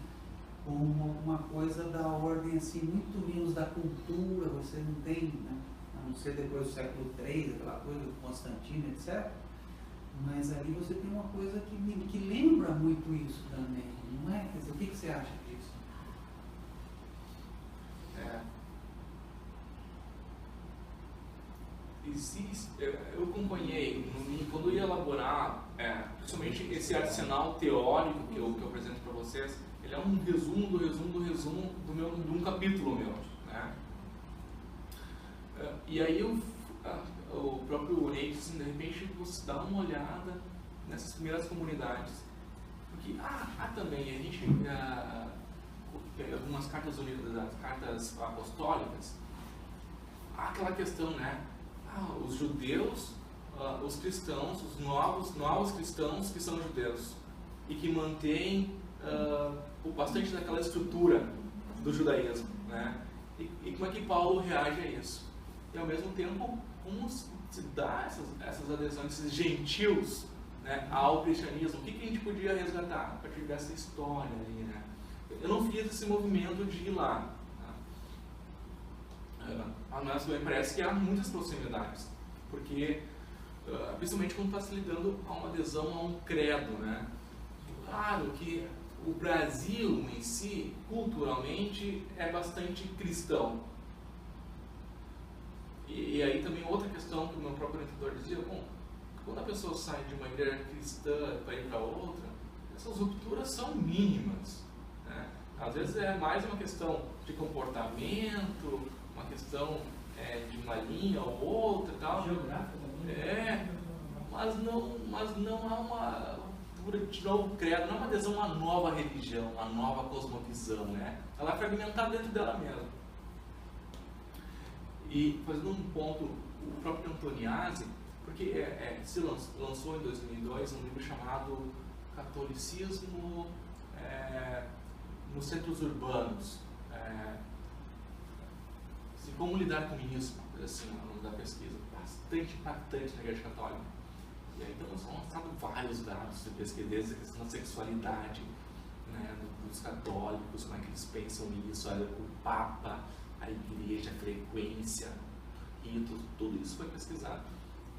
com uma coisa da ordem assim, muito menos da cultura, você não tem, né, a não ser depois do século III, aquela coisa do Constantino, etc. Mas ali você tem uma coisa que lembra muito isso também, não é? Quer dizer, o que você acha disso? Eu acompanhei, quando eu ia elaborar, principalmente esse arsenal teórico que eu apresento para vocês, ele é um resumo de um capítulo meu, né? E aí o próprio Ney disse, de repente você dá uma olhada nessas primeiras comunidades, porque também a gente pega algumas cartas apostólicas, há aquela questão, né? Os judeus, os cristãos, os novos cristãos que são judeus e que mantêm bastante daquela estrutura do judaísmo, né? E como é que Paulo reage a isso? E ao mesmo tempo, como se dá essas adesões, esses gentios, né, ao cristianismo? O que a gente podia resgatar a partir dessa história ali, né? Eu não fiz esse movimento de ir lá. Mas me parece que há muitas proximidades, porque principalmente quando está se lidando a uma adesão a um credo, né? Claro que o Brasil em si, culturalmente, é bastante cristão. E aí também outra questão que o meu próprio orientador dizia, quando a pessoa sai de uma igreja cristã para ir para outra, essas rupturas são mínimas, né? Às vezes é mais uma questão de comportamento, uma questão de uma linha ou outra, tal. Geográfica também. Mas não há uma de novo credo, não é uma adesão a uma nova religião, uma nova cosmovisão, né? Ela é fragmentada dentro dela mesma. E fazendo um ponto, o próprio Antoniazzi, porque se lançou em 2002 um livro chamado Catolicismo nos Centros Urbanos. Como lidar com isso, assim, o nome da pesquisa, bastante impactante na Igreja Católica. E aí então são lançados vários dados de pesquisa, desde a questão da sexualidade, né, dos católicos, como é que eles pensam nisso, o Papa, a igreja, a frequência, ritos, tudo isso foi pesquisado.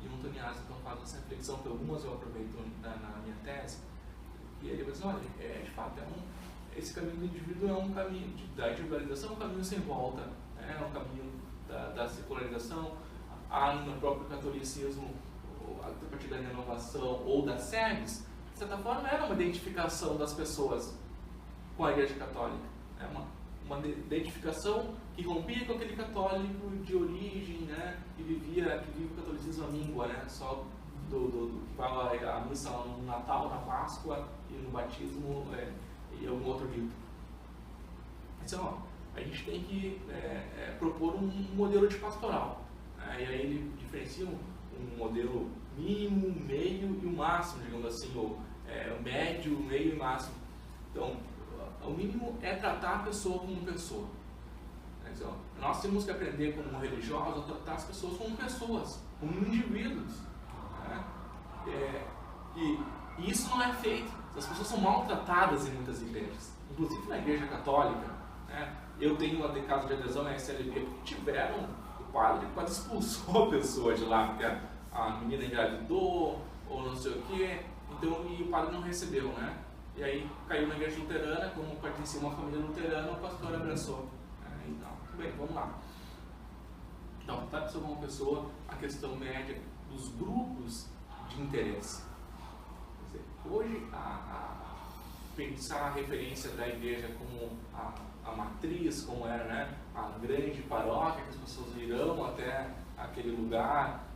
E o Antoniazzi então faz essa reflexão, que algumas eu aproveito na minha tese, e ele vai dizer, olha, de fato, esse caminho do indivíduo é um caminho da individualização, é um caminho sem volta, né? É um caminho da secularização. Há no próprio catolicismo, a partir da renovação ou das SEGs, de certa forma era uma identificação das pessoas com a Igreja Católica. É uma identificação que rompia com aquele católico de origem, né? Que vive o catolicismo à míngua, né? Só que fala a missa no Natal, na Páscoa e no batismo e algum outro rito. Então, a gente tem que propor um modelo de pastoral. Né? E aí ele diferencia um modelo mínimo, meio e o máximo, digamos assim, ou médio, meio e máximo. Então, o mínimo é tratar a pessoa como pessoa. Então, nós temos que aprender como religiosos a tratar as pessoas como pessoas, como indivíduos. Né? E isso não é feito. As pessoas são maltratadas em muitas igrejas, inclusive na Igreja Católica. Né? Eu tenho uma caso de adesão na SLB porque o padre quase expulsou a pessoa de lá, porque a menina engravidou, ou não sei o quê, então, e o padre não recebeu, né? E aí caiu na igreja luterana, como pertencia a uma família luterana, o pastor abraçou. Então, tudo bem, vamos lá. Então, tratar a pessoa como uma pessoa, a questão média dos grupos de interesse. Quer dizer, hoje, pensar a referência da igreja como a matriz, como era, né? A grande paróquia, que as pessoas irão até aquele lugar,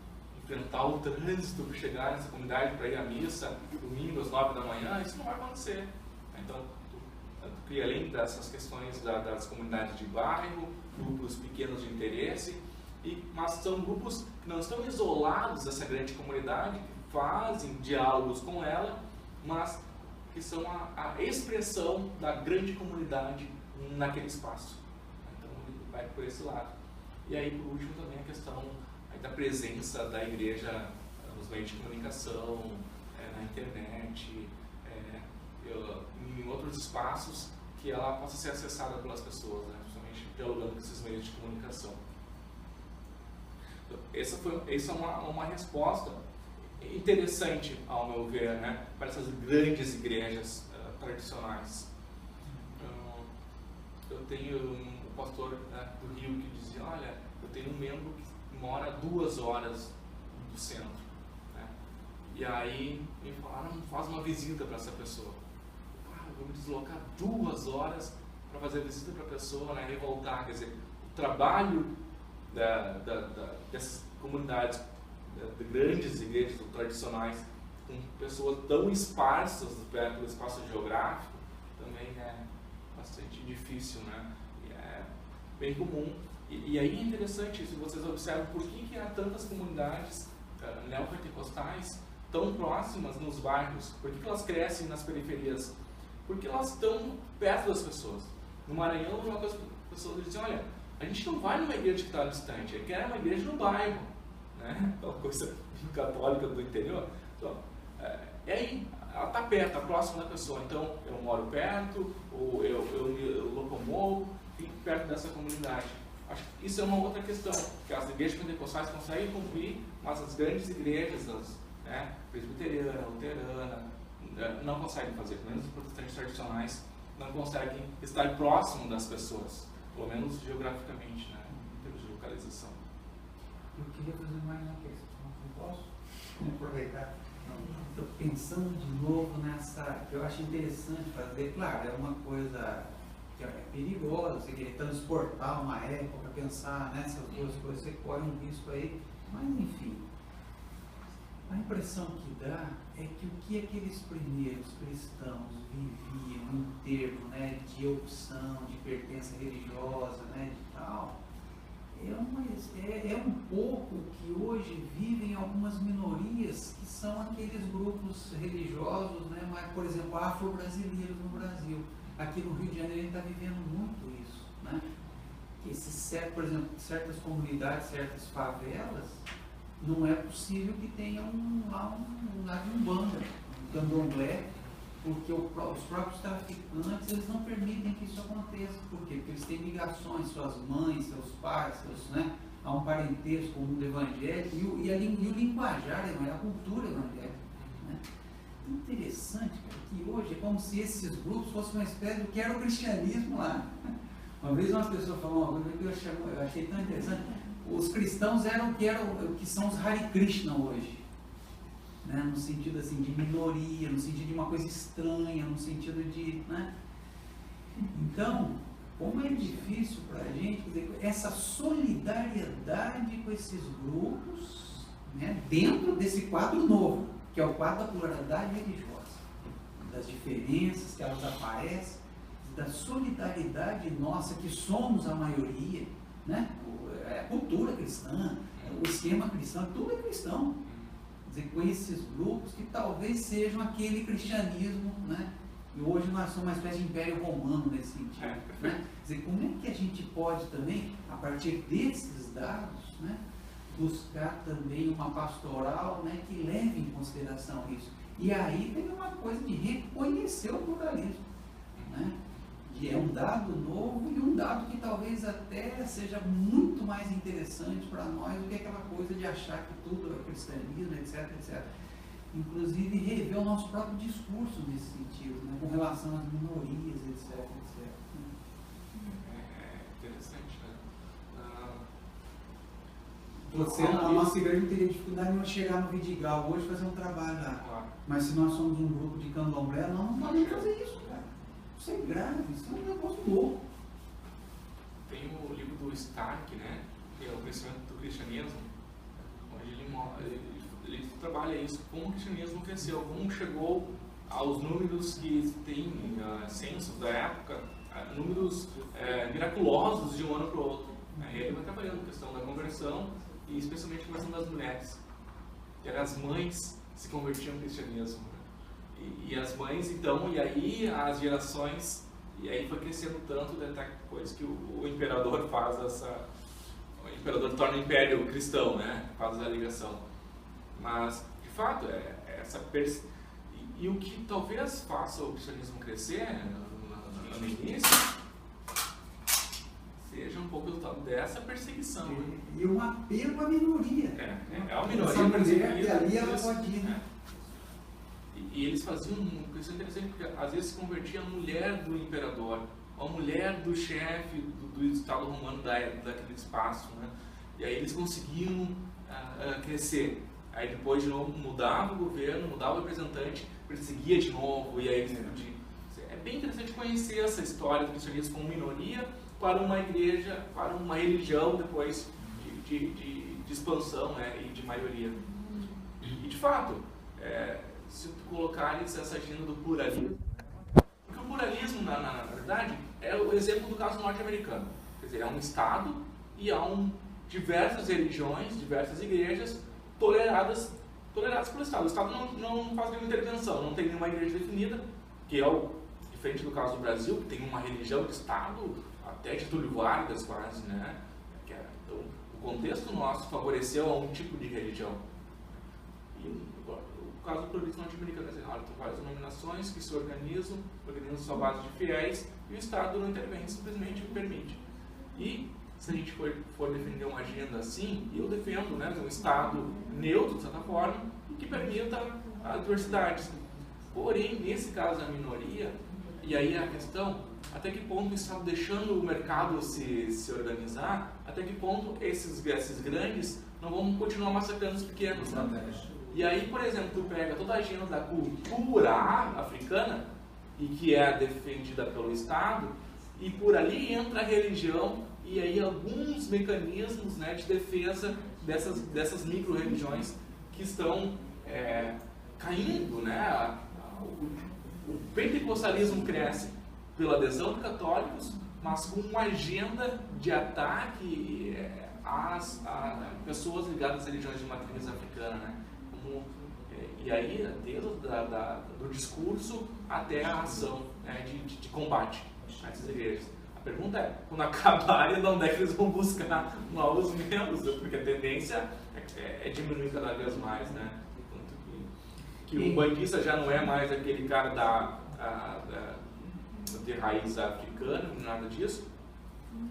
enfrentar o trânsito para chegar nessa comunidade para ir à missa domingo às 9 da manhã, isso não vai acontecer. Então, cria além dessas questões das comunidades de bairro, grupos pequenos de interesse, mas são grupos que não estão isolados dessa grande comunidade, que fazem diálogos com ela, mas que são a expressão da grande comunidade naquele espaço. Então, ele vai por esse lado. E aí, por último, também a questão da presença da igreja nos meios de comunicação, na internet, em outros espaços que ela possa ser acessada pelas pessoas, né? Principalmente dialogando com esses meios de comunicação. Então, essa é uma resposta interessante, ao meu ver, né? Para essas grandes igrejas tradicionais. Eu tenho um pastor do Rio que dizia, olha, eu tenho um membro que mora 2 horas do centro, né? E aí me falaram, faz uma visita para essa pessoa. Eu vou me deslocar 2 horas para fazer a visita para a pessoa, né? E voltar. Quer dizer, o trabalho dessas comunidades, de grandes igrejas tradicionais, com pessoas tão esparsas pelo espaço geográfico, também é bastante difícil, né? E é bem comum. E aí é interessante, se vocês observam, por que há tantas comunidades neopentecostais tão próximas nos bairros? Por que elas crescem nas periferias? Porque elas estão perto das pessoas. No Maranhão, uma coisa que as pessoas dizem, olha, a gente não vai numa igreja que está distante, a gente quer uma igreja no bairro, né? Aquela coisa católica do interior. Então, aí, ela está perto, está próxima da pessoa. Então, eu moro perto, ou eu me locomovo, fico perto dessa comunidade. Acho que isso é uma outra questão, que as igrejas pentecostais conseguem cumprir, mas as grandes igrejas, presbiteriana, luterana, não conseguem fazer. Pelo menos os protestantes tradicionais não conseguem estar próximo das pessoas, pelo menos geograficamente, né, em termos de localização. Eu queria fazer mais uma questão, não posso? Vamos aproveitar. Estou pensando de novo nessa, que eu acho interessante fazer, claro, é uma coisa que é perigosa, você querer transportar uma época, pensar nessas duas coisas, você corre um risco aí, mas enfim, a impressão que dá é que o que aqueles primeiros cristãos viviam em termos, né, de opção, de pertença religiosa, né, de tal, é um pouco que hoje vivem algumas minorias que são aqueles grupos religiosos, né, mas, por exemplo, afro-brasileiros no Brasil. Aqui no Rio de Janeiro a gente está vivendo muito isso, né? Que por exemplo, certas comunidades, certas favelas, não é possível que tenha lá de Umbanda, um candomblé, porque os próprios traficantes, eles não permitem que isso aconteça. Por quê? Porque eles têm ligações, suas mães, seus pais, né, a um parentesco, com o mundo evangélico, e o linguajar, a cultura evangélica. Né? Interessante, cara, que hoje é como se esses grupos fossem uma espécie do que era o cristianismo lá. Uma vez uma pessoa falou uma coisa que eu achei tão interessante. Os cristãos eram o que são os Hare Krishna hoje. Né? No sentido assim, de minoria, no sentido de uma coisa estranha, no sentido de... Né? Então, como é difícil para a gente, quer dizer, essa solidariedade com esses grupos, né, dentro desse quadro novo, que é o quadro da pluralidade religiosa, das diferenças que elas aparecem, da solidariedade nossa, que somos a maioria, né? A cultura cristã, o esquema cristão, tudo é cristão. Quer dizer, com esses grupos que talvez sejam aquele cristianismo, né? E hoje nós somos uma espécie de império romano nesse sentido. Né? Quer dizer, como é que a gente pode também, a partir desses dados, né, buscar também uma pastoral, né, que leve em consideração isso? E aí tem uma coisa de reconhecer o pluralismo. Né? Que é um dado novo e um dado que talvez até seja muito mais interessante para nós do que aquela coisa de achar que tudo é cristianismo, etc, etc. Inclusive rever o nosso próprio discurso nesse sentido, né, com relação às minorias, etc, etc. É interessante, né? A nossa igreja não teria dificuldade de chegar no Vidigal hoje e fazer um trabalho lá. Claro. Mas se nós somos um grupo de candomblé, nós não podemos fazer isso, cara. Isso é grave, isso é um negócio louco. Tem o livro do Stark, né, que é o Crescimento do Cristianismo, onde ele trabalha isso, como o cristianismo cresceu, como chegou aos números que tem censos da época, números miraculosos de um ano para o outro. Ele vai trabalhando a questão da conversão e especialmente a questão das mulheres, que eram as mães que se convertiam ao cristianismo. E as mães, então, e aí as gerações, e aí foi crescendo tanto, até coisa que o imperador faz o imperador torna o império cristão, né? Faz a ligação. Mas, de fato, e o que talvez faça o cristianismo crescer no início seja um pouco o resultado dessa perseguição. E um apelo à minoria. É uma minoria. Essa mulher que ali ela pode ir, né? E eles faziam uma coisa interessante, porque às vezes se convertia a mulher do imperador, a mulher do chefe do Estado romano daquele espaço, né? E aí eles conseguiam crescer. Aí depois de novo mudava o governo, mudava o representante, perseguia de novo, e aí é bem interessante conhecer essa história do cristianismo como minoria para uma igreja, para uma religião depois de expansão, né, e de maioria. E de fato, se tu colocares essa agenda do pluralismo, porque o pluralismo, na verdade, é o exemplo do caso norte-americano. Quer dizer, é um Estado e há diversas religiões, diversas igrejas toleradas pelo Estado. O Estado não faz nenhuma intervenção, não tem nenhuma igreja definida, que é diferente do caso do Brasil, que tem uma religião de Estado, até Getúlio Vargas quase, né? Então, o contexto nosso favoreceu a um tipo de religião. E o caso do pluralismo norte-americano, tem várias denominações que se organizam sua base de fiéis, e o Estado não intervém, simplesmente permite. E se a gente for defender uma agenda assim, eu defendo, né, um Estado neutro, de certa forma, e que permita a diversidade. Porém, nesse caso, a minoria, e aí a questão, até que ponto o Estado deixando o mercado se organizar, até que ponto esses grandes não vão continuar massacrando os pequenos. Né? E aí, por exemplo, tu pega toda a agenda da cultura africana, e que é defendida pelo Estado, e por ali entra a religião, e aí alguns mecanismos, né, de defesa dessas micro-religiões que estão caindo, né? O pentecostalismo cresce pela adesão de católicos, mas com uma agenda de ataque a pessoas ligadas às religiões de matriz africana, né? E aí, desde do discurso até a ação, né, de combate a essas igrejas. A pergunta é, quando acabarem, de onde é que eles vão buscar novos membros? Porque a tendência é diminuir cada vez mais, né? que o bandista já não é mais aquele cara de raiz africana, nada disso,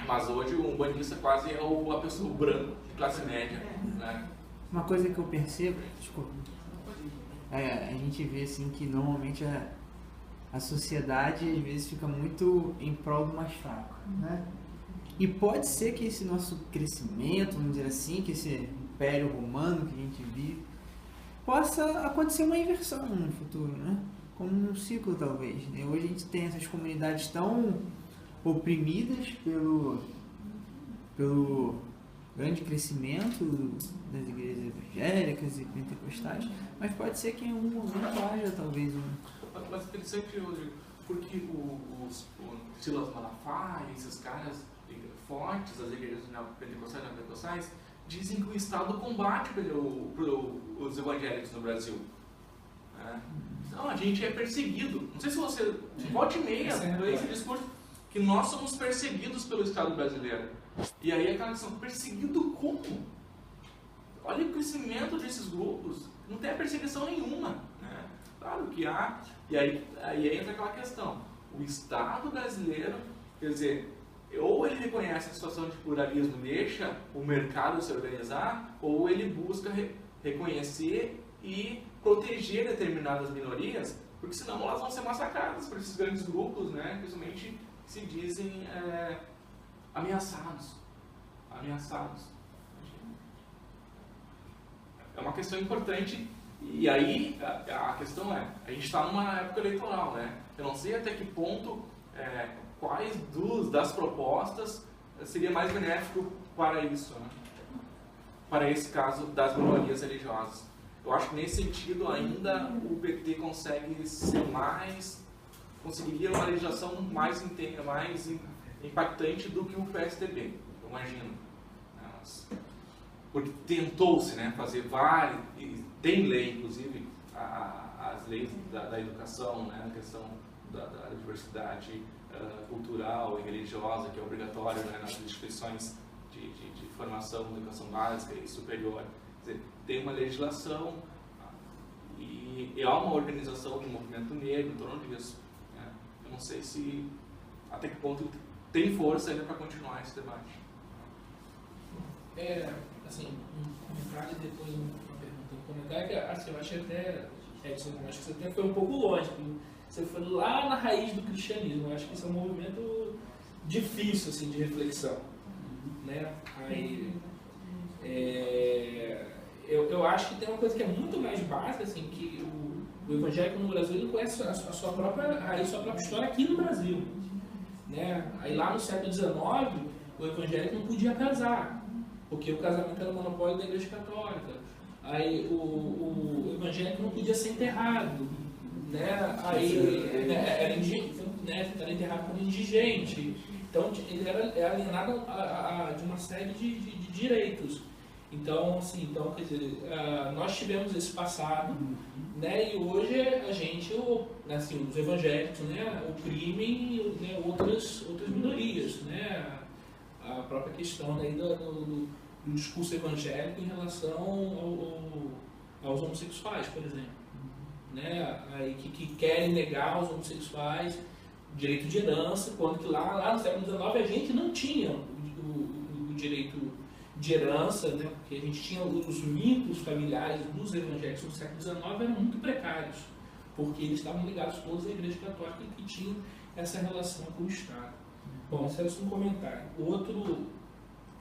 mas hoje o bandista quase é a pessoa branco, de classe média, né? Uma coisa que eu percebo, desculpa, a gente vê assim que normalmente a sociedade às vezes fica muito em prol do mais fraco, né? E pode ser que esse nosso crescimento, vamos dizer assim, que esse império romano que a gente vive, possa acontecer uma inversão no futuro, né? Como um ciclo talvez, né? Hoje a gente tem essas comunidades tão oprimidas pelo grande crescimento das igrejas evangélicas e pentecostais, mas pode ser que em algum momento haja talvez Mas interessante, Rodrigo, porque o Silas Malafaia, esses caras fortes das igrejas pentecostais e neopentecostais, dizem que o Estado combate os evangélicos no Brasil. Né? Então, a gente é perseguido. Não sei se você, volte e meia, esse discurso, que nós somos perseguidos pelo Estado brasileiro. E aí aquela questão, perseguido como? Olha o crescimento desses grupos, não tem perseguição nenhuma. Né? Claro que há, e aí entra aquela questão, o Estado brasileiro, quer dizer, ou ele reconhece a situação de pluralismo e deixa o mercado se organizar, ou ele busca reconhecer e proteger determinadas minorias, porque senão elas vão ser massacradas por esses grandes grupos, né, principalmente que se dizem ameaçados. É uma questão importante, e aí a questão é, a gente está numa época eleitoral, né? Eu não sei até que ponto, quais das propostas seria mais benéfico para isso, né? Para esse caso das minorias religiosas. Eu acho que nesse sentido ainda o PT conseguiria uma legislação mais impactante do que o PSDB, eu imagino. Porque tentou-se, né, fazer várias, tem lei, inclusive, as leis da educação, né, a questão da diversidade cultural e religiosa, que é obrigatória, né, nas instituições de formação, de educação básica e superior. Quer dizer, tem uma legislação e há uma organização do movimento negro em torno disso. Né? Eu não sei até que ponto tem força ainda para continuar esse debate. Assim, um comentário e depois uma pergunta. Um comentário que assim, eu acho até, Edson, acho que você até foi um pouco longe, você foi lá na raiz do cristianismo. Eu acho que isso é um movimento difícil assim, de reflexão. Né? Aí, eu acho que tem uma coisa que é muito mais básica, assim, que o evangélico no Brasil ele conhece a sua própria raiz, a sua própria história aqui no Brasil. Né? Aí lá no século XIX, o evangélico não podia casar, porque o casamento era monopólio da Igreja Católica. Aí o evangélico não podia ser enterrado, né? Aí era enterrado como indigente. Então ele era alienado de uma série de direitos. Então, assim, quer dizer, nós tivemos esse passado, né? E hoje a gente, assim, os evangélicos, né, oprimem, né, outras minorias, né? A própria questão, né, do discurso evangélico em relação aos homossexuais, por exemplo, né? Aí que querem negar aos homossexuais direito de herança, quando que lá no século XIX a gente não tinha o direito de herança, né? Porque a gente tinha os mitos familiares dos evangélicos no século XIX eram muito precários, porque eles estavam ligados todos à Igreja Católica que tinham essa relação com o Estado. Bom, esse era só um comentário. Outro,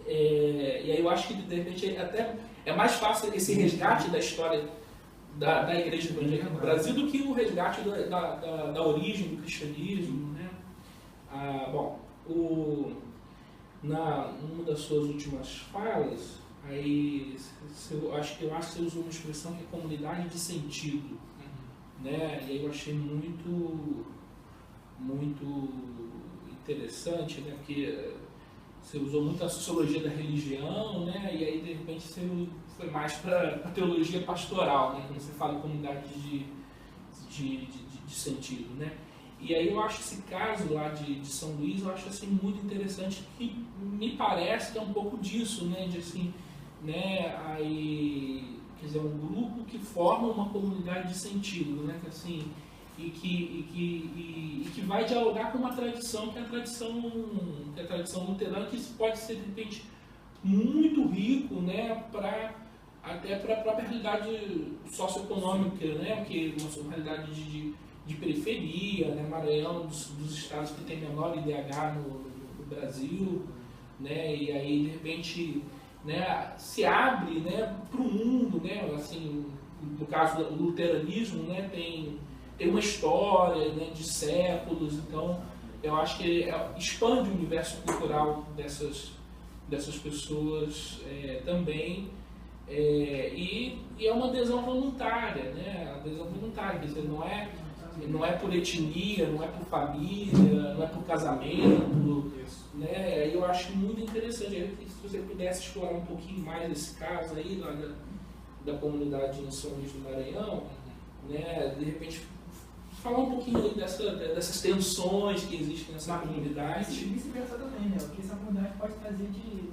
e aí eu acho que de repente até é mais fácil esse resgate da história da Igreja Evangélica no Brasil do que o resgate da origem do cristianismo, né? Bom, numa das suas últimas falas, aí eu acho que você usou uma expressão que é comunidade de sentido, né? E aí eu achei muito interessante, né? Porque você usou muito a sociologia da religião, né? E aí de repente você foi mais para a teologia pastoral, né? Quando você fala em comunidade de sentido, né? E aí eu acho esse caso lá de São Luís, eu acho assim muito interessante, que me parece que é um pouco disso, né? De assim, né? Aí Quer dizer, um grupo que forma uma comunidade de sentido, né? Que, assim, e que vai dialogar com uma tradição que é a tradição luterana, que isso pode ser, de repente, muito rico, né? Até para a própria realidade socioeconômica, né? Porque uma realidade de periferia, né? Maranhão, dos estados que tem menor IDH no Brasil, né? E aí, de repente, né, se abre, né, para o mundo, né? Assim, no caso do luteranismo, né, tem uma história, né, de séculos, então eu acho que expande o universo cultural dessas pessoas também, e é uma adesão voluntária, né? Adesão voluntária, quer dizer, não é por etnia, não é por família, não é por casamento, né? Eu acho muito interessante. Se você pudesse explorar um pouquinho mais esse caso aí lá da comunidade em São Luís do Maranhão, né? De repente falar um pouquinho aí dessas tensões que existem nessa comunidade. E vice-versa também, né? O que essa comunidade pode trazer de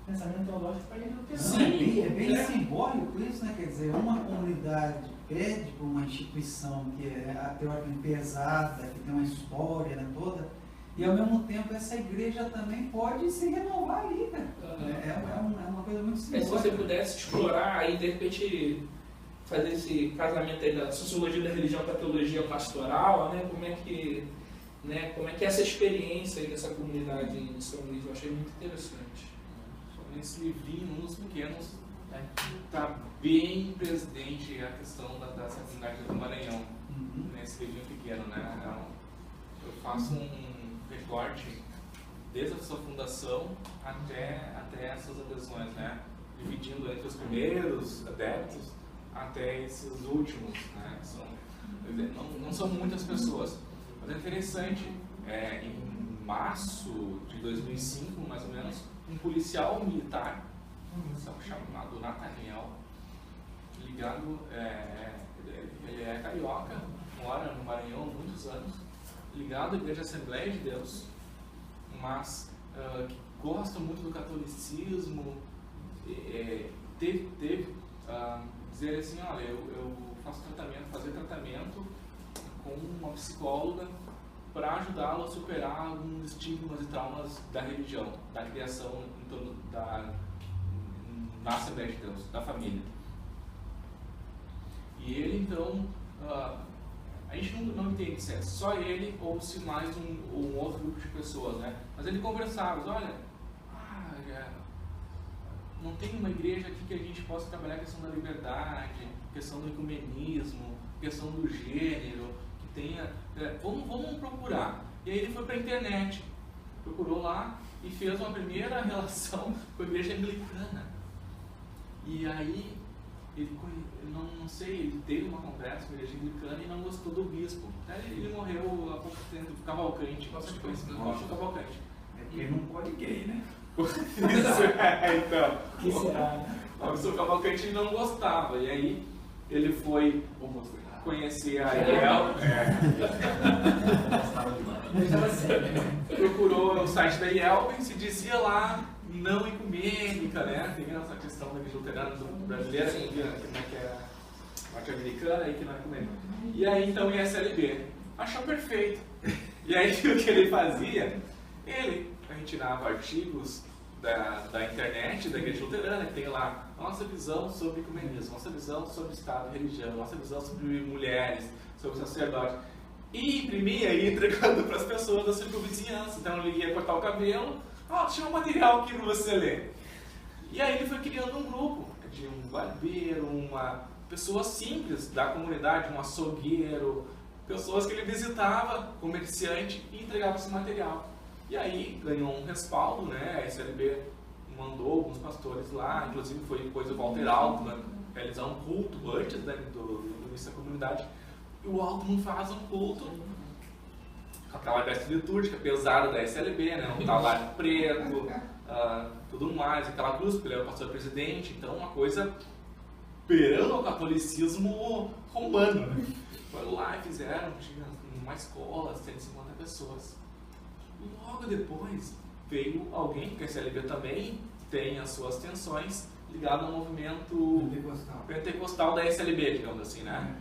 pensamento teológico para ele ter. Sim, é bem simbólico isso, né? Quer dizer, uma comunidade pede por uma instituição que é teoricamente pesada, que tem uma história, né, toda, e ao mesmo tempo essa igreja também pode se renovar ali, cara. É uma coisa muito simbólica. Se você pudesse explorar aí, de repente, fazer esse casamento aí da sociologia da religião com a teologia pastoral, né? Como é que é essa experiência aí dessa comunidade em São Luís? Eu achei muito interessante. Nesse livrinho, um dos pequenos, está bem presente a questão dessa comunidade do Maranhão, nesse livrinho pequeno, né? Eu faço um recorte desde a sua fundação até essas adesões, né? Dividindo entre os primeiros adeptos até esses últimos, né? Não são muitas pessoas, mas é interessante, em março de 2005, mais ou menos, um policial militar, chamado Nathaniel, ligado, ele é carioca, mora no Maranhão há muitos anos, ligado à Igreja Assembleia de Deus, mas que gosta muito do catolicismo, teve dizer assim, olha, eu fazer tratamento com uma psicóloga para ajudá-lo a superar alguns estigmas e traumas da religião, da criação em torno na Assembleia de Deus, da família. E ele então, a gente não entende se é só ele ou se mais um outro grupo de pessoas, né? Mas ele conversava, olha, não tem uma igreja aqui que a gente possa trabalhar a questão da liberdade, questão do ecumenismo, questão do gênero, que tenha... Vamos procurar. E aí ele foi para a internet, procurou lá e fez uma primeira relação com a igreja anglicana. E aí, ele teve uma conversa com a igreja anglicana e não gostou do bispo. Ele morreu há pouco tempo, Cavalcante. Nossa, de conhecimento, Cavalcante. É porque não pode gay, né? Isso, então. Que será? O professor Cavalcante não gostava, e aí ele foi conhecer a IEL, procurou o site da IEL e se dizia lá não ecumênica, né? Tem essa questão da igreja luterana brasileira, que é norte-americana e que não é ecumênica. E aí então o ISLB achou perfeito. E aí o que ele fazia? Ele retirava artigos da internet, da igreja luterana, que tem lá nossa visão sobre ecumenismo, nossa visão sobre Estado e religião, nossa visão sobre mulheres, sobre sacerdotes, e imprimia e entregando para as pessoas da circunvizinhança. Então ele ia cortar o cabelo, tinha um material aqui para você ler. E aí ele foi criando um grupo de um barbeiro, pessoas simples da comunidade, um açougueiro, pessoas que ele visitava, comerciante, e entregava esse material. E aí ganhou um respaldo, né? A SLB mandou alguns pastores lá, inclusive foi depois o Walter Altman realizar um culto antes do início da comunidade. E o Altman faz um culto com aquela veste litúrgica pesada da SLB, né? Um talário preto, tudo mais, aquela cruz, porque ele era o pastor presidente, então uma coisa perando ao catolicismo romano, né? Foram lá e fizeram, tinha uma escola, 150 pessoas. Logo depois veio alguém, que a SLB também tem as suas tensões ligado ao movimento pentecostal da SLB, digamos assim, né?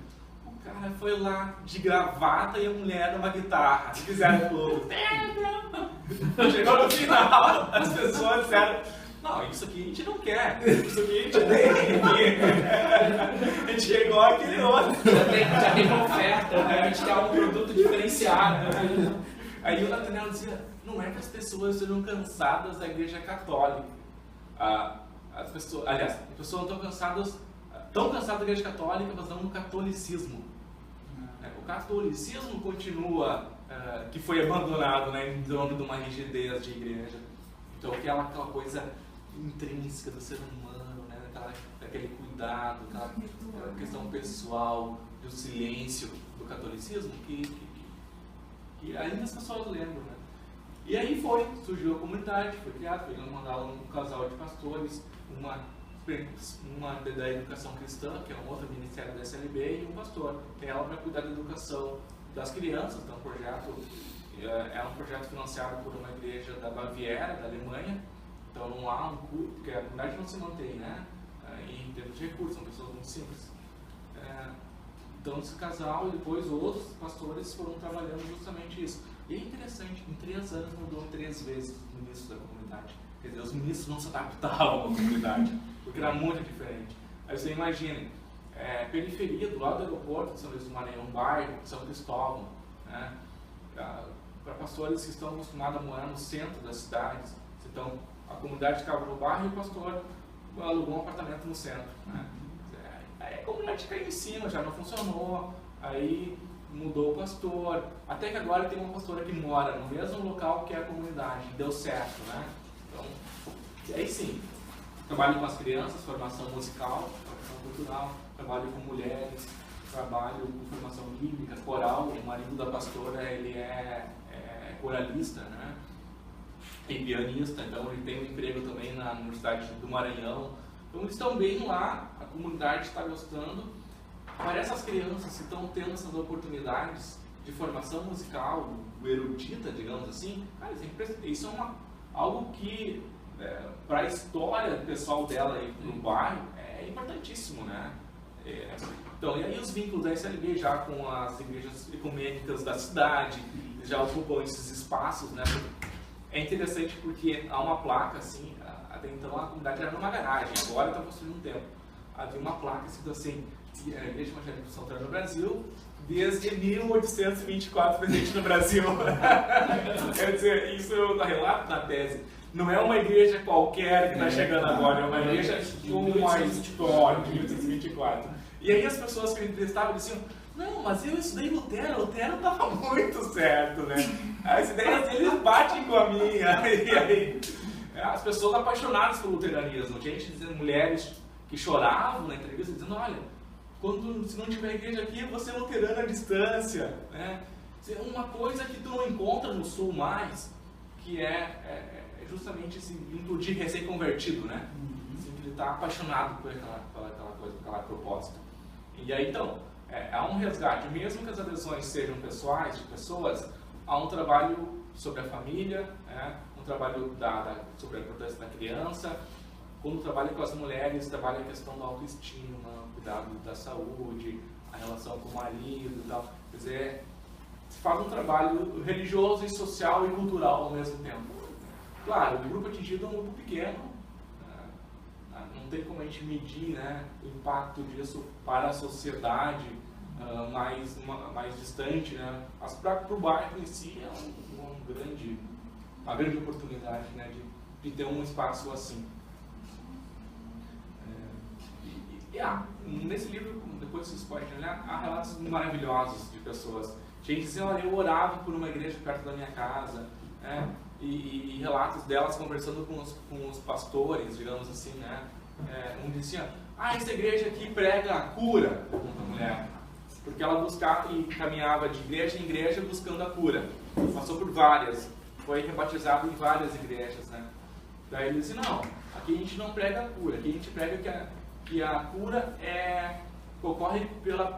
O cara foi lá de gravata e a mulher numa guitarra, e fizeram tudo. Chegou no final, as pessoas disseram: não, isso aqui a gente não quer, isso aqui a gente tem. A gente chegou aquele outro. Já tem uma oferta, né? A gente quer um produto diferenciado. Aí o Nathaniel dizia: não é que as pessoas estejam cansadas da igreja católica. As pessoas não estão cansadas da igreja católica, mas não no catolicismo. O catolicismo continua, que foi abandonado, né, em nome de uma rigidez de igreja. Então aquela coisa intrínseca do ser humano, né, daquele cuidado, aquela questão pessoal, do silêncio do catolicismo, que ainda as pessoas lembram, né? E aí surgiu a comunidade, foi criado, foi mandado um casal de pastores, uma da educação cristã, que é um outro ministério da SLB, e um pastor, que ela vai cuidar da educação das crianças. Então é um projeto financiado por uma igreja da Baviera, da Alemanha. Então não há um culto, porque a comunidade não se mantém, né, em termos de recursos, são pessoas muito simples. Então esse casal e depois outros pastores foram trabalhando justamente isso. E é interessante, em 3 anos mudou 3 vezes o ministro da comunidade. Quer dizer, os ministros não se adaptavam à comunidade, porque era muito diferente. Aí você imagina, periferia, do lado do aeroporto de São Luís do Maranhão, bairro, São Cristóvão, né? Para pastores que estão acostumados a morar no centro das cidades. Então, a comunidade ficava no bairro e o pastor alugou um apartamento no centro, né? Aí a comunidade caiu em cima, já não funcionou, aí mudou o pastor, até que agora tem uma pastora que mora no mesmo local que a comunidade, deu certo, né? Então, aí sim, trabalho com as crianças, formação musical, formação cultural, trabalho com mulheres, trabalho com formação bíblica, coral. O marido da pastora, ele é coralista, né? E pianista, então ele tem um emprego também na Universidade do Maranhão. Então eles estão bem lá, a comunidade está gostando. Para essas crianças que estão tendo essas oportunidades de formação musical, erudita, digamos assim, cara, isso é algo que, para a história pessoal dela e para o bairro, é importantíssimo, né? Então, e aí os vínculos da SLB já com as igrejas ecumênicas da cidade, já ocupam esses espaços, né? É interessante porque há uma placa, assim, até então a comunidade era numa garagem, agora está construindo um templo. Havia uma placa escrita assim: a Igreja Evangélica de São Antônio no Brasil, desde 1824 presente no Brasil. Quer dizer, isso eu relato na tese. Não é uma igreja qualquer que está chegando agora, é uma igreja com uma história de 1824. E aí as pessoas que me entrevistavam diziam: não, mas eu estudei Lutero estava muito certo, né? As ideias deles batem com a minha. E aí, as pessoas apaixonadas pelo luteranismo, gente dizendo, mulheres que choravam na entrevista, dizendo: olha, se não tiver igreja aqui, você é luterano à distância, né? Uma coisa que tu não encontra no Sul mais, que é justamente esse vínculo de recém-convertido, né? Assim, ele está apaixonado por aquela coisa, por aquela proposta. E aí, então, há um resgate, mesmo que as adesões sejam pessoais, de pessoas, há um trabalho sobre a família, um trabalho sobre a importância da criança. Quando trabalha com as mulheres, trabalha a questão da autoestima, cuidado da saúde, a relação com o marido e tal. Quer dizer, se faz um trabalho religioso e social e cultural ao mesmo tempo. Claro, o grupo atingido é um grupo pequeno, não tem como a gente medir, né, o impacto disso para a sociedade mais distante, né? Mas para o bairro em si é uma grande oportunidade, né, de ter um espaço assim. Nesse livro, depois vocês podem olhar, há relatos maravilhosos de pessoas. Gente dizendo: olha, eu orava por uma igreja perto da minha casa, né? E relatos delas conversando com os pastores, digamos assim, né? Um dizia: essa igreja aqui prega a cura, pergunta a mulher, porque ela buscava e caminhava de igreja em igreja buscando a cura. Passou por várias, foi rebatizado em várias igrejas, né? Daí ele disse: não, aqui a gente não prega a cura, aqui a gente prega que a cura ocorre pela